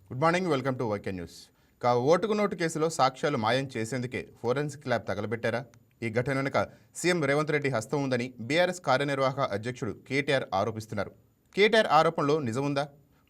Good morning, welcome to YK news. ఓటుకు note కేసులో సాక్ష్యాలు మాయం చేసేందుకే ఫోరెన్సిక్ ల్యాబ్ తగలబెట్టారా? ఈ ఘటన వెనుక సీఎం రేవంత్ రెడ్డి హస్తం ఉందని బీఆర్ఎస్ కార్యనిర్వాహక అధ్యక్షుడు కేటీఆర్ ఆరోపిస్తున్నారు. కేటీఆర్ ఆరోపణలో నిజముందా?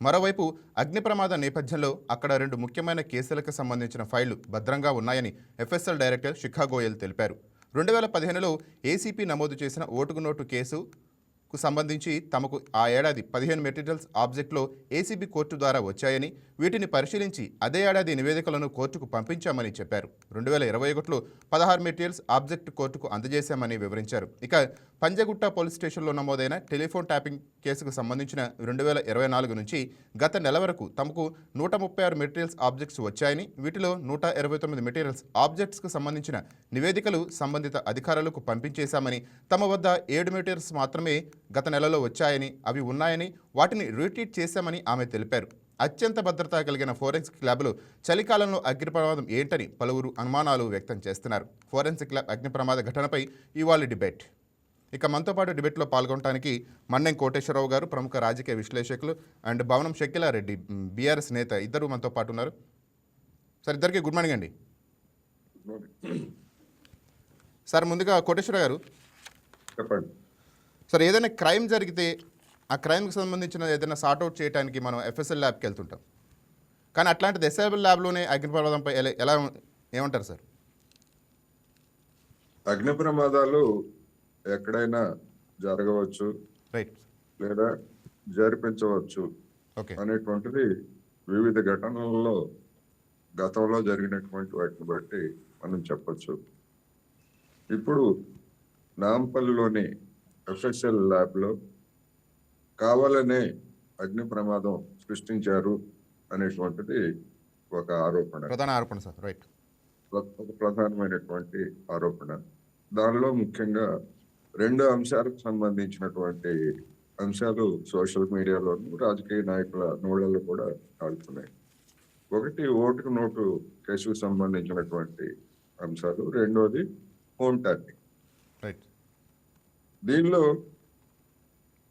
మరోవైపు అగ్ని ప్రమాద నేపథ్యంలో అక్కడ 2 ముఖ్యమైన కేసులకు సంబంధించిన ఫైళ్లు భద్రంగా ఉన్నాయని ఎఫ్ఎస్ఎల్ డైరెక్టర్ శిఖా గోయల్ తెలిపారు. 2015లో ఏసీపీ నమోదు చేసిన ఓటుకు నోటు కేసుకు సంబంధించి తమకు ఆ ఏడాది 15 మెటీరియల్స్ ఆబ్జెక్ట్లో ఏసీబీ కోర్టు ద్వారా వచ్చాయని, వీటిని పరిశీలించి అదే ఏడాది నివేదికలను కోర్టుకు పంపించామని చెప్పారు. 2021లో 16 మెటీరియల్స్ ఆబ్జెక్ట్ కోర్టుకు అందజేశామని వివరించారు. ఇక పంజగుట్ట పోలీస్ స్టేషన్లో నమోదైన టెలిఫోన్ ట్యాపింగ్ కేసుకు సంబంధించిన 2024 నుంచి గత నెల వరకు తమకు 136 మెటీరియల్స్ ఆబ్జెక్ట్స్ వచ్చాయని, వీటిలో 129 మెటీరియల్స్ ఆబ్జెక్ట్స్కు సంబంధించిన నివేదికలు సంబంధిత అధికారులకు పంపించేశామని, తమ వద్ద 7 మెటీరియల్స్ మాత్రమే గత నెలలో వచ్చాయని, అవి ఉన్నాయని, వాటిని రీట్రీట్ చేశామని ఆమె తెలిపారు. అత్యంత భద్రత కలిగిన ఫోరెన్సిక్ ల్యాబ్లో చలికాలంలో అగ్ని ప్రమాదం ఏంటని పలువురు అనుమానాలు వ్యక్తం చేస్తున్నారు. ఫోరెన్సిక్ ల్యాబ్ అగ్ని ప్రమాద ఘటనపై ఇవాళ డిబేట్. ఇక మనతో పాటు డిబేట్లో పాల్గొనడానికి మన్నెం కోటేశ్వరరావు గారు, ప్రముఖ రాజకీయ విశ్లేషకులు, అండ్ భవనం షకీలారెడ్డి, బీఆర్ఎస్ నేత, ఇద్దరు మనతో పాటు ఉన్నారు. సార్, ఇద్దరికి గుడ్ మార్నింగ్ అండి. సార్, ముందుగా కోటేశ్వరరావు గారు చెప్పండి సార్, ఏదైనా క్రైమ్ జరిగితే ఆ క్రైమ్కి సంబంధించిన ఏదైనా సార్ట్అవుట్ చేయడానికి మనం ఎఫ్ఎస్ఎల్ ల్యాబ్కి వెళ్తుంటాం, కానీ అట్లాంటిది ఎస్ఎల్ ల్యాబ్లోనే అగ్ని ప్రమాదంపై ఎలా ఏమంటారు సార్? అగ్ని ప్రమాదాలు ఎక్కడైనా జరగవచ్చు, రైట్, లేదా జరిపించవచ్చు అనేటువంటిది వివిధ ఘటనలలో గతంలో జరిగినటువంటి వాటిని బట్టి మనం చెప్పచ్చు. ఇప్పుడు నాంపల్లిలోని ఎఫ్ఎస్ఎల్ ల్యాబ్లో కావాలనే అగ్ని ప్రమాదం సృష్టించారు అనేటువంటిది ఒక ఆరోపణ, ప్రధాన ఆరోపణ సార్. రైట్, ఒక ప్రధానమైనటువంటి ఆరోపణ. దానిలో ముఖ్యంగా 2 అంశాలకు సంబంధించినటువంటి అంశాలు సోషల్ మీడియాలోను రాజకీయ నాయకుల నోళ్లలో కూడా కాలుతున్నాయి. ఒకటి ఓటుకు నోటు కేసుకు సంబంధించినటువంటి అంశాలు, రెండోది ఫోన్ ట్యాపింగ్. రైట్, దీనిలో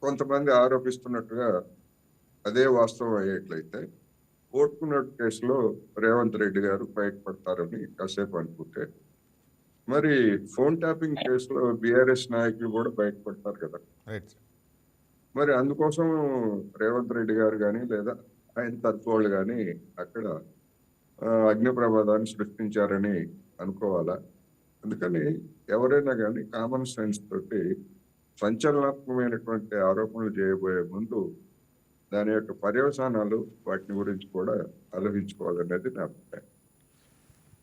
కొంతమంది ఆరోపిస్తున్నట్టుగా అదే వాస్తవం అయ్యేట్లయితే ఓటుకు నోటు కేసులో రేవంత్ రెడ్డి గారు బయటపడతారని కాసేపు అనుకుంటే, మరి ఫోన్ ట్యాపింగ్ కేసులో బీఆర్ఎస్ నాయకులు కూడా బయటపడతారు కదా. మరి అందుకోసం రేవంత్ రెడ్డి గారు కానీ లేదా ఆయన తరఫు వాళ్ళు కానీ అక్కడ అగ్ని ప్రమాదాన్ని సృష్టించారని అనుకోవాలా? అందుకని ఎవరైనా కానీ కామన్ సెన్స్ తోటి సంచలనాత్మకమైనటువంటి ఆరోపణలు చేయబోయే ముందు దాని యొక్క పర్యవసానాలు, వాటిని గురించి కూడా ఆలోచించుకోవాలనేది నా అభిప్రాయం.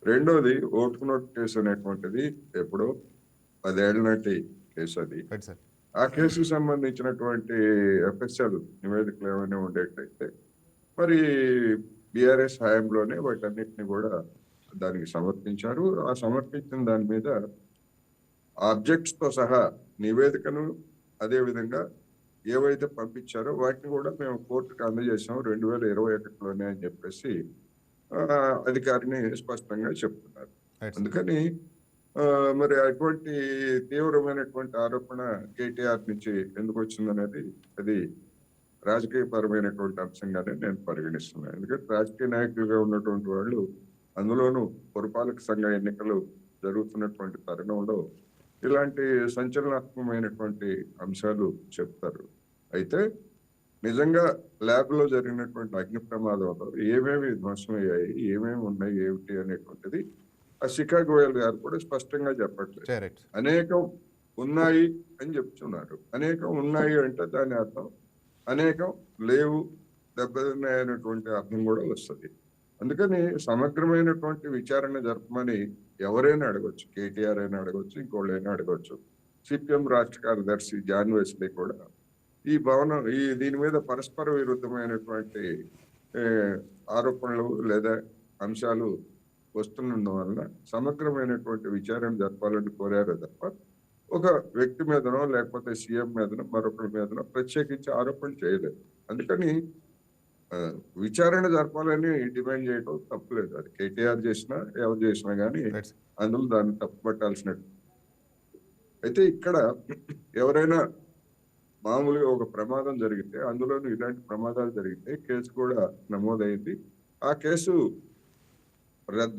రెండోది, ఓటుకు నోటు కేసు అనేటువంటిది ఎప్పుడో 10 ఏళ్ల నాటి కేసు. అది ఆ కేసుకు సంబంధించినటువంటి ఎఫ్ఎస్ఎల్ నివేదికలు ఏమైనా ఉండేటైతే మరి బీఆర్ఎస్ హయాంలోనే వాటన్నిటిని కూడా దానికి సమర్పించారు. ఆ సమర్పించిన దాని మీద ఆబ్జెక్ట్స్ తో సహా నివేదికను, అదే విధంగా ఏవైతే పంపించారో వాటిని కూడా మేము కోర్టుకు అందజేసాం 2021లోనే అని చెప్పేసి అధికారిని స్పష్టంగా చెప్తున్నారు. అందుకని మరి అటువంటి తీవ్రమైనటువంటి ఆరోపణ కేటీఆర్ నుంచి ఎందుకు వచ్చిందనేది అది రాజకీయ పరమైనటువంటి అంశంగానే నేను పరిగణిస్తున్నాను. ఎందుకంటే రాజకీయ నాయకులుగా ఉన్నటువంటి వాళ్ళు, అందులోనూ పురపాలక సంఘ ఎన్నికలు జరుగుతున్నటువంటి తరుణంలో ఇలాంటి సంచలనాత్మకమైనటువంటి అంశాలు చెప్తారు. అయితే నిజంగా ల్యాబ్ లో జరిగినటువంటి అగ్ని ప్రమాదంలో ఏమేమి ధ్వంసమయ్యాయి, ఏమేమి ఉన్నాయి, ఏమిటి అనేటువంటిది ఆ శిఖా గోయల్ గారు కూడా స్పష్టంగా చెప్పట్లేదు. అనేకం ఉన్నాయి అని చెప్తున్నారు. అనేకం ఉన్నాయి అంటే దాని అర్థం అనేకం లేవు, దెబ్బతిన్నాయనేటువంటి అర్థం కూడా వస్తుంది. అందుకని సమగ్రమైనటువంటి విచారణ జరపమని ఎవరైనా అడగొచ్చు, కేటీఆర్ అయినా అడగొచ్చు, ఇంకోళ్ళైనా అడగొచ్చు. సిపిఎం రాష్ట్ర కార్యదర్శి జాన్ వెస్లీ కూడా దీని మీద పరస్పర విరుద్ధమైనటువంటి ఆరోపణలు లేదా అంశాలు వస్తున్నందువల్ల సమగ్రమైనటువంటి విచారణ జరపాలని కోరారు తప్ప ఒక వ్యక్తి మీదనో లేకపోతే సీఎం మీదనో మరొకరి మీదనో ప్రత్యేకించి ఆరోపణ చేయలేదు. అందుకని విచారణ జరపాలని డిమాండ్ చేయడం తప్పులేదు. అది కేటీఆర్ చేసినా ఎవరు చేసినా కానీ అందులో దాన్ని తప్పు పట్టాల్సినట్టు. అయితే ఇక్కడ ఎవరైనా మామూలుగా ఒక ప్రమాదం జరిగితే, అందులోనూ ఇలాంటి ప్రమాదాలు జరిగితే కేసు కూడా నమోదైంది. ఆ కేసు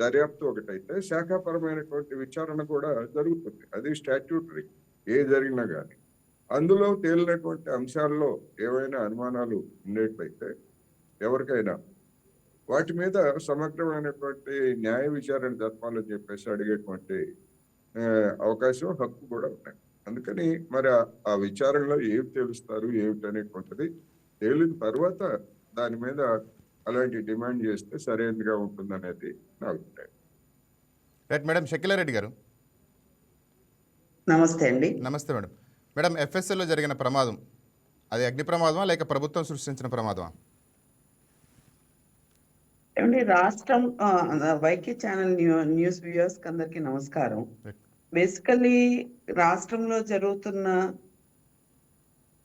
దర్యాప్తు ఒకటైతే శాఖాపరమైనటువంటి విచారణ కూడా జరుగుతుంది. అది స్టాట్యూటరీ జరిగినా కానీ. అందులో తేలినటువంటి అంశాల్లో ఏవైనా అనుమానాలు ఉండేట్లయితే ఎవరికైనా వాటి మీద సమగ్రమైనటువంటి న్యాయ విచారణ జరపాలని చెప్పేసి అడిగేటువంటి అవకాశం, హక్కు కూడా ఉన్నాయి. అందుకని మరి ఆ విచారణలో ఏమి తేలుస్తారు ఏమిటనేటువంటిది తేలిన తర్వాత దాని మీద అలాంటి డిమాండ్ చేస్తే సరైనదిగా ఉంటుందనేది నా అభిప్రాయం. Right madam. షకీలారెడ్డి గారు నమస్తే అండి. నమస్తే మేడం. మేడం, ఎఫ్ఎస్ఎల్లో జరిగిన ప్రమాదం అది అగ్ని ప్రమాదమా లేక ప్రభుత్వం సృష్టించిన ప్రమాదమా? ఏమండి, రాష్ట్రం వైకే ఛానల్ న్యూస్ వ్యూవర్స్ అందరికి నమస్కారం. బేసికల్లీ రాష్ట్రంలో జరుగుతున్న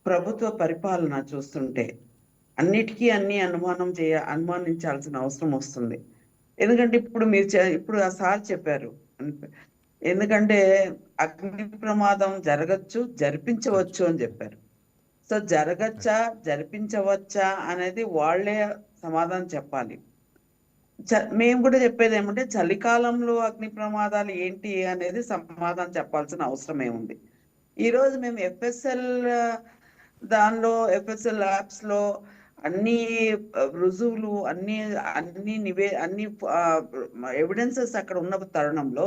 ప్రభుత్వ పరిపాలన చూస్తుంటే అన్నిటికీ అనుమానించాల్సిన అవసరం వస్తుంది. ఎందుకంటే ఇప్పుడు ఆ సార్ చెప్పారు, ఎందుకంటే అగ్ని ప్రమాదం జరగచ్చు, జరిపించవచ్చు అని చెప్పారు. సో జరగచ్చా జరిపించవచ్చా అనేది వాళ్ళే సమాధానం చెప్పాలి. మేము కూడా చెప్పేది ఏమంటే చలికాలంలో అగ్ని ప్రమాదాలు ఏంటి అనేది సమాధానం చెప్పాల్సిన అవసరం ఏముంది. ఈరోజు మేము ఎఫ్ఎస్ఎల్ ల్యాబ్స్ లో అన్ని రుజువులు అన్ని ఎవిడెన్సెస్ అక్కడ ఉన్న తరుణంలో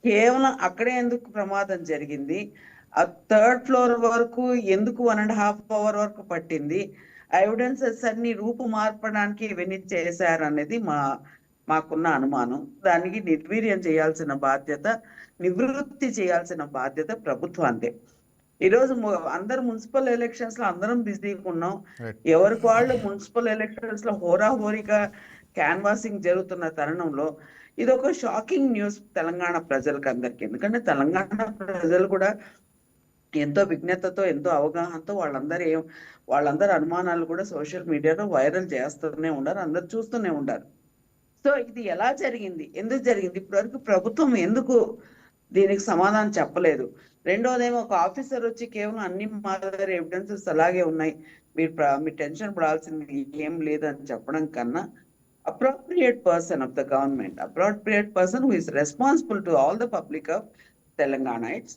కేవలం అక్కడే ఎందుకు ప్రమాదం జరిగింది, ఆ 3rd ఫ్లోర్ వరకు ఎందుకు 1.5 hour వరకు పట్టింది, ఎవిడెన్సెస్ అన్ని రూపు మార్పడానికి ఇవన్నీ చేశారు అనేది మాకున్న అనుమానం. దానికి నిర్వీర్యం చేయాల్సిన బాధ్యత, నివృత్తి చేయాల్సిన బాధ్యత ప్రభుత్వాందే. ఈరోజు అందరు మున్సిపల్ ఎలక్షన్స్ లో అందరం బిజీగా ఉన్నాం. ఎవరికి వాళ్ళు మున్సిపల్ ఎలక్షన్స్ లో హోరాహోరీగా క్యాన్వాసింగ్ జరుగుతున్న తరుణంలో ఇది ఒక షాకింగ్ న్యూస్ తెలంగాణ ప్రజలకు అందరికి. ఎందుకంటే తెలంగాణ ప్రజలు కూడా ఎంతో విజ్ఞతతో ఎంతో అవగాహనతో వాళ్ళందరి అనుమానాలు కూడా సోషల్ మీడియాలో వైరల్ చేస్తూనే ఉన్నారు, అందరు చూస్తూనే ఉన్నారు. సో ఇది ఎలా జరిగింది, ఎందుకు జరిగింది, ఇప్పటివరకు ప్రభుత్వం ఎందుకు దీనికి సమాధానం చెప్పలేదు. రెండోదేమో ఒక ఆఫీసర్ వచ్చి కేవలం అన్ని మా దగ్గర ఎవిడెన్సెస్ అలాగే ఉన్నాయి, మీరు టెన్షన్ పడాల్సింది ఏం లేదని చెప్పడం కన్నా appropriate person of the government, appropriate person who is responsible to all the public of Telanganites,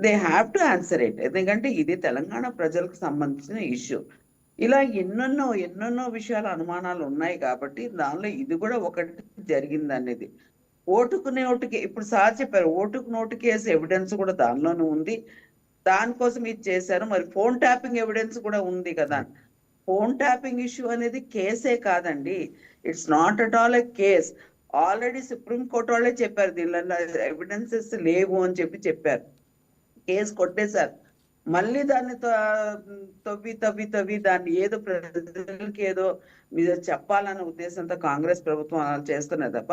they have to answer it. ఎందుకంటే ఇది తెలంగాణ ప్రజలకు సంబంధించిన ఇష్యూ. ఇలా ఎన్నెన్నో విషయాల అనుమానాలు ఉన్నాయి కాబట్టి దానిలో ఇది కూడా ఒకటి జరిగింది అనేది. ఓటుకి ఇప్పుడు సార్ చెప్పారు, ఓటుకు నోటు కేసు ఎవిడెన్స్ కూడా దానిలోనే ఉంది, దానికోసం ఇది చేశారు. మరి ఫోన్ ట్యాపింగ్ ఎవిడెన్స్ కూడా ఉంది కదా. ఫోన్ ట్యాపింగ్ ఇష్యూ అనేది కేసే కాదండి, it's not at all a case. Already supreme court వాళ్ళే చెప్పారు దీనిలో ఎవిడెన్సెస్ లేవు అని చెప్పారు, కేసు కొట్టేశారు. మళ్ళీ దాన్ని తవ్వి దాన్ని ఏదో ప్రజలకి ఏదో మీద చెప్పాలన్న ఉద్దేశంతో కాంగ్రెస్ ప్రభుత్వం అలా చేస్తున్నది తప్ప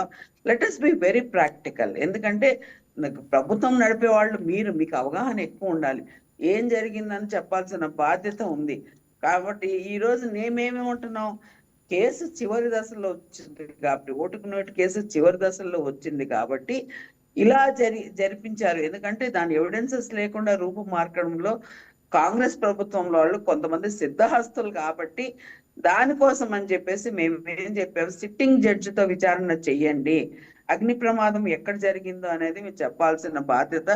let us be very practical. ఎందుకంటే ప్రభుత్వం నడిపే వాళ్ళు మీకు అవగాహన ఎక్కువ ఉండాలి, ఏం జరిగిందని చెప్పాల్సిన బాధ్యత ఉంది. కాబట్టి ఈ రోజు మేమేమంటున్నాం, కేసు చివరి దశలో వచ్చింది కాబట్టి, ఓటుకు నోటు కేసు చివరి దశల్లో వచ్చింది కాబట్టి ఇలా జరిపించారు. ఎందుకంటే దాని ఎవిడెన్సెస్ లేకుండా రూపు మార్చడంలో కాంగ్రెస్ ప్రభుత్వంలో వాళ్ళు కొంతమంది సిద్ధహస్తులు కాబట్టి దానికోసం అని చెప్పేసి మేము ఏం చెప్పాము, సిట్టింగ్ జడ్జితో విచారణ చెయ్యండి, అగ్ని ప్రమాదం ఎక్కడ జరిగిందో అనేది మీరు చెప్పాల్సిన బాధ్యత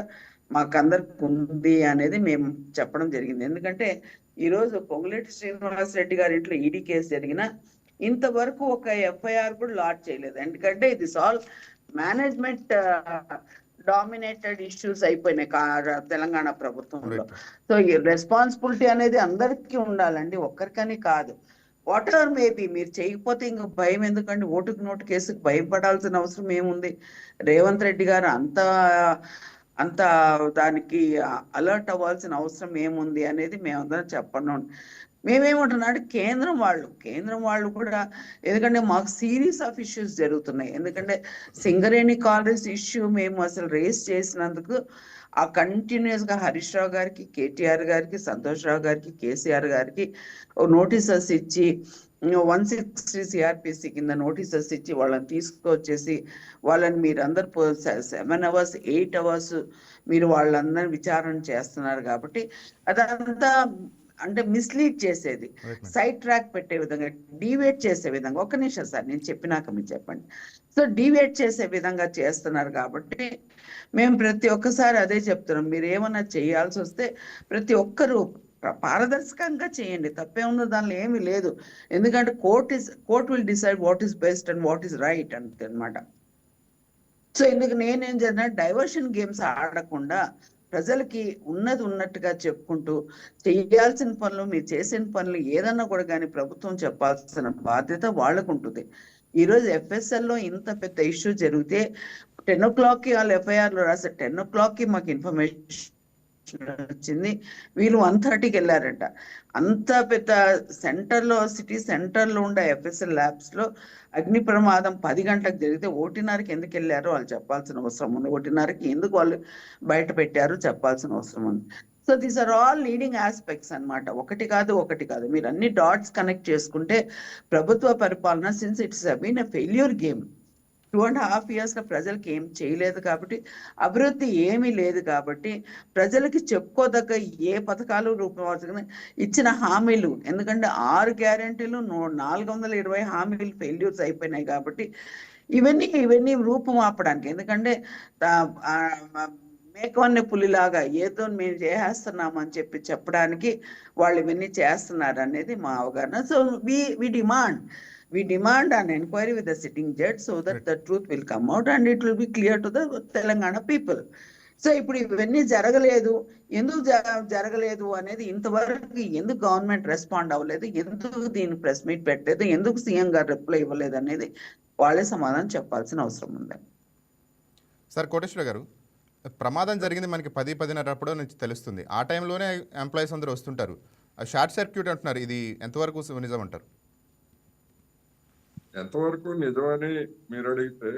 మాకందరికి ఉంది అనేది మేము చెప్పడం జరిగింది. ఎందుకంటే ఈరోజు పొంగులేటి శ్రీనివాస్ రెడ్డి గారి ఇంట్లో ఈడీ కేసు జరిగినా ఇంతవరకు ఒక ఎఫ్ఐఆర్ కూడా లాడ్ చేయలేదు. ఎందుకంటే ఇది ఆల్ మేనేజ్మెంట్ డామినేటెడ్ ఇష్యూస్ అయిపోయినాయి తెలంగాణ ప్రభుత్వంలో. సో ఈ రెస్పాన్సిబిలిటీ అనేది అందరికీ ఉండాలండి, ఒక్కరికని కాదు. వాట్ ఎవర్ మేబీ మీరు చేయకపోతే ఇంక భయం ఎందుకండి, ఓటుకు నోటు కేసుకు భయపడాల్సిన అవసరం ఏముంది. రేవంత్ రెడ్డి గారు అంత దానికి అలర్ట్ అవ్వాల్సిన అవసరం ఏముంది అనేది మేమందరం చెప్పను. మేమేమంటున్నాడు, కేంద్రం వాళ్ళు కూడా, ఎందుకంటే మాకు సిరీస్ ఆఫ్ ఇష్యూస్ జరుగుతున్నాయి. ఎందుకంటే సింగరేణి కాలేజ్ ఇష్యూ మేము అసలు రేస్ చేసినందుకు ఆ కంటిన్యూస్ గా హరీష్ రావు గారికి, కేటీఆర్ గారికి, సంతోష్ రావు గారికి, కేసీఆర్ గారికి నోటీసెస్ ఇచ్చి 160 సిఆర్పిసి కింద నోటీసెస్ ఇచ్చి వాళ్ళని తీసుకొచ్చేసి వాళ్ళని మీరందరూ 7 hours 8 hours మీరు వాళ్ళందరినీ విచారణ చేస్తున్నారు. కాబట్టి అదంతా అంటే మిస్లీడ్ చేసేది, రైట్ మేడం. సైడ్ ట్రాక్ పెట్టే విధంగా, డీవేట్ చేసే విధంగా, ఒక్క నిమిషం సార్ నేను చెప్పినాక మీరు చెప్పండి. సో డీవేట్ చేసే విధంగా చేస్తున్నారు కాబట్టి మేము ప్రతి ఒక్కసారి అదే చెప్తున్నాం, మీరు ఏమన్నా చేయాల్సి వస్తే ప్రతి ఒక్కరూ పారదర్శకంగా చేయండి, తప్పే ఉన్న దానిలో ఏమీ లేదు. ఎందుకంటే court will decide what is best and what is right అంతే అనమాట. సో ఇందుకు నేనేం చేసిన, డైవర్షన్ గేమ్స్ ఆడకుండా ప్రజలకి ఉన్నది ఉన్నట్టుగా చెప్పుకుంటూ చేయాల్సిన పనులు, మీరు చేసిన పనులు ఏదన్నా కూడా కానీ ప్రభుత్వం చెప్పాల్సిన బాధ్యత వాళ్ళకు ఉంటుంది. ఈరోజు FSL లో ఇంత పెద్ద ఇష్యూ జరిగితే 10 o'clock వాళ్ళు FIR లో రాసే 10 o'clock మాకు ఇన్ఫర్మేషన్ వచ్చింది, వీళ్ళు 1:30కి వెళ్ళారంట. అంత పెద్ద సెంటర్లో, సిటీ సెంటర్లో ఉండే FSL ల్యాబ్స్ లో అగ్ని ప్రమాదం 10 గంటలకు జరిగితే 1:30కి ఎందుకు వెళ్ళారో వాళ్ళు చెప్పాల్సిన అవసరం ఉంది. 1:30కి ఎందుకు వాళ్ళు బయట పెట్టారో చెప్పాల్సిన అవసరం ఉంది. So these are all leading aspects అన్నమాట. ఒకటి కాదు, మీరు అన్ని డాట్స్ కనెక్ట్ చేసుకుంటే ప్రభుత్వ పరిపాలన, since it's been a failure game, 2.5 years లో ప్రజలకి ఏం చేయలేదు కాబట్టి, అభివృద్ధి ఏమీ లేదు కాబట్టి, ప్రజలకి చెప్పుకోదగ్గ ఏ పథకాలు రూపొందించకుండా ఇచ్చిన హామీలు, ఎందుకంటే 6 గ్యారెంటీలు 420 హామీలు ఫెయిల్యూర్స్ అయిపోయినాయి కాబట్టి ఇవన్నీ రూపం ఆపడానికి, ఎందుకంటే మేకవన్నీ పులిలాగా ఏదో మేము చేసేస్తున్నాం అని చెప్పడానికి వాళ్ళు ఇవన్నీ చేస్తున్నారు అనేది మా అవగాహన. So we demand an inquiry with the sitting judge so that the truth will come out and it will be clear to the Telangana people. So ఇప్పుడు ఇవన్నీ ఎందుకు జరగలేదు అనేది ఇంతవరకు ఎందుకు గవర్నమెంట్ రెస్పాండ్ అవ్వలేదు, ఎందుకు దీన్ని ప్రెస్ మీట్ పెట్టలేదు, ఎందుకు సీఎం గారు రిప్లై ఇవ్వలేదు అనేది వాళ్ళే సమాధానం చెప్పాల్సిన అవసరం ఉంది. సార్ కోటేశ్వర గారు, ప్రమాదం జరిగింది మనకి 10-10:30 నుంచి తెలుస్తుంది. ఆ టైంలోనే ఎంప్లాయీస్ అందరూ వస్తుంటారు. షార్ట్ సర్క్యూట్ అంటున్నారు, ఇది ఎంతవరకు నిజం అంటారు? ఎంతవరకు నిజమని మీరు అడిగితే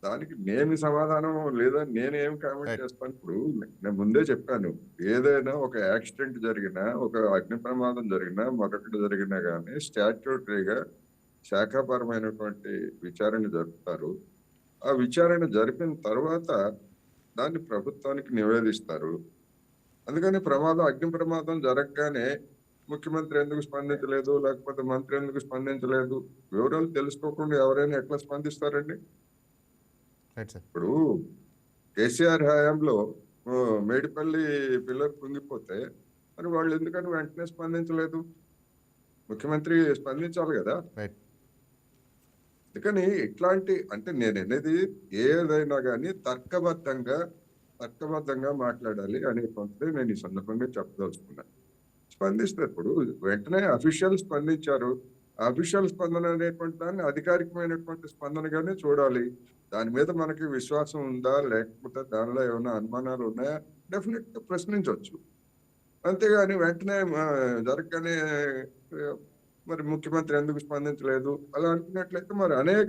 దానికి నేను సమాధానం లేదా నేనేం కామెంట్ చేస్తాను. ఇప్పుడు నేను ముందే చెప్పాను, ఏదైనా ఒక యాక్సిడెంట్ జరిగినా, ఒక అగ్ని ప్రమాదం జరిగినా, మరొకటి జరిగినా కానీ స్టాట్యూటరీగా శాఖాపరమైనటువంటి విచారణ జరుపుతారు. ఆ విచారణ జరిపిన తర్వాత దాన్ని ప్రభుత్వానికి నివేదిస్తారు. అందుకని అగ్ని ప్రమాదం జరగగానే ముఖ్యమంత్రి ఎందుకు స్పందించలేదు, లేకపోతే మంత్రి ఎందుకు స్పందించలేదు, వివరాలు తెలుసుకోకుండా ఎవరైనా ఎట్లా స్పందిస్తారండి? ఇప్పుడు కేసీఆర్ హయాంలో మేడిపల్లి పిల్లర్ కుంగిపోతే మరి వాళ్ళు ఎందుకని వెంటనే స్పందించలేదు? ముఖ్యమంత్రి స్పందించాలి కదా. అందుకని ఇట్లాంటి, అంటే నేను అనేది ఏదైనా కానీ తర్కబద్ధంగా మాట్లాడాలి అనేటువంటిది నేను ఈ సందర్భంగా చెప్పదలుచుకున్నాను. స్పందిస్తారు, ఇప్పుడు వెంటనే అఫీషియల్ స్పందించారు. అఫీషియల్ స్పందన అనేటువంటి దాన్ని అధికారికమైనటువంటి స్పందనగానే చూడాలి. దాని మీద మనకి విశ్వాసం ఉందా, లేకపోతే దానిలో ఏమైనా అనుమానాలు ఉన్నాయా, డెఫినెట్ గా ప్రశ్నించవచ్చు. అంతేగాని వెంటనే జరగగానే మరి ముఖ్యమంత్రి ఎందుకు స్పందించలేదు అలా అనుకున్నట్లయితే మరి అనేక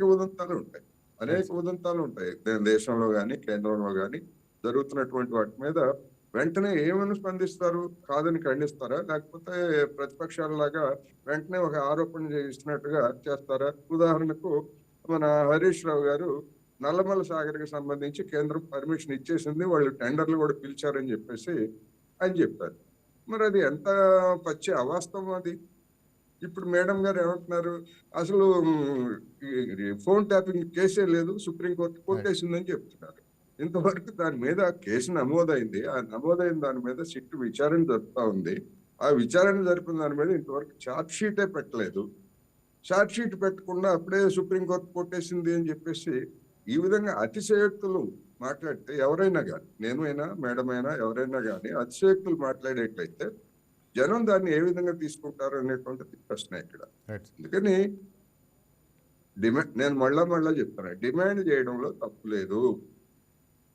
ఉదంతాలు ఉంటాయి దేశంలో కానీ కేంద్రంలో కానీ జరుగుతున్నటువంటి వాటి మీద. వెంటనే ఏమని స్పందిస్తారు? కాదని ఖండిస్తారా, లేకపోతే ప్రతిపక్షాలలాగా వెంటనే ఒక ఆరోపణ చేస్తున్నట్టుగా చేస్తారా? ఉదాహరణకు మన హరీష్ రావు గారు నల్లమల సాగర్కి సంబంధించి కేంద్రం పర్మిషన్ ఇచ్చేసింది, వాళ్ళు టెండర్లు కూడా పిలిచారని చెప్పేసి ఆయన చెప్పారు. మరి అది ఎంత పచ్చి అవాస్తవం అది. ఇప్పుడు మేడం గారు ఏమంటున్నారు, అసలు ఫోన్ ట్యాపింగ్ కేసే లేదు, సుప్రీంకోర్టు కొట్టేసిందని చెప్తున్నారు. ఇంతవరకు దాని మీద కేసు నమోదైంది, ఆ నమోదైన దాని మీద సిట్టు విచారణ జరుపుతా ఉంది. ఆ విచారణ జరిపిన దాని మీద ఇంతవరకు ఛార్జ్ షీటే పెట్టలేదు. ఛార్జ్ షీట్ పెట్టకుండా అప్పుడే సుప్రీంకోర్టు కొట్టేసింది అని చెప్పేసి ఈ విధంగా అతిశయోక్తులు మాట్లాడితే ఎవరైనా కానీ, నేనైనా మేడం అయినా ఎవరైనా కానీ అతిశయోక్తులు మాట్లాడేట్లయితే జనం దాన్ని ఏ విధంగా తీసుకుంటారు అనేటువంటిది ప్రశ్న ఇక్కడ. అందుకని నేను మళ్ళా చెప్తాను, డిమాండ్ చేయడంలో తప్పు లేదు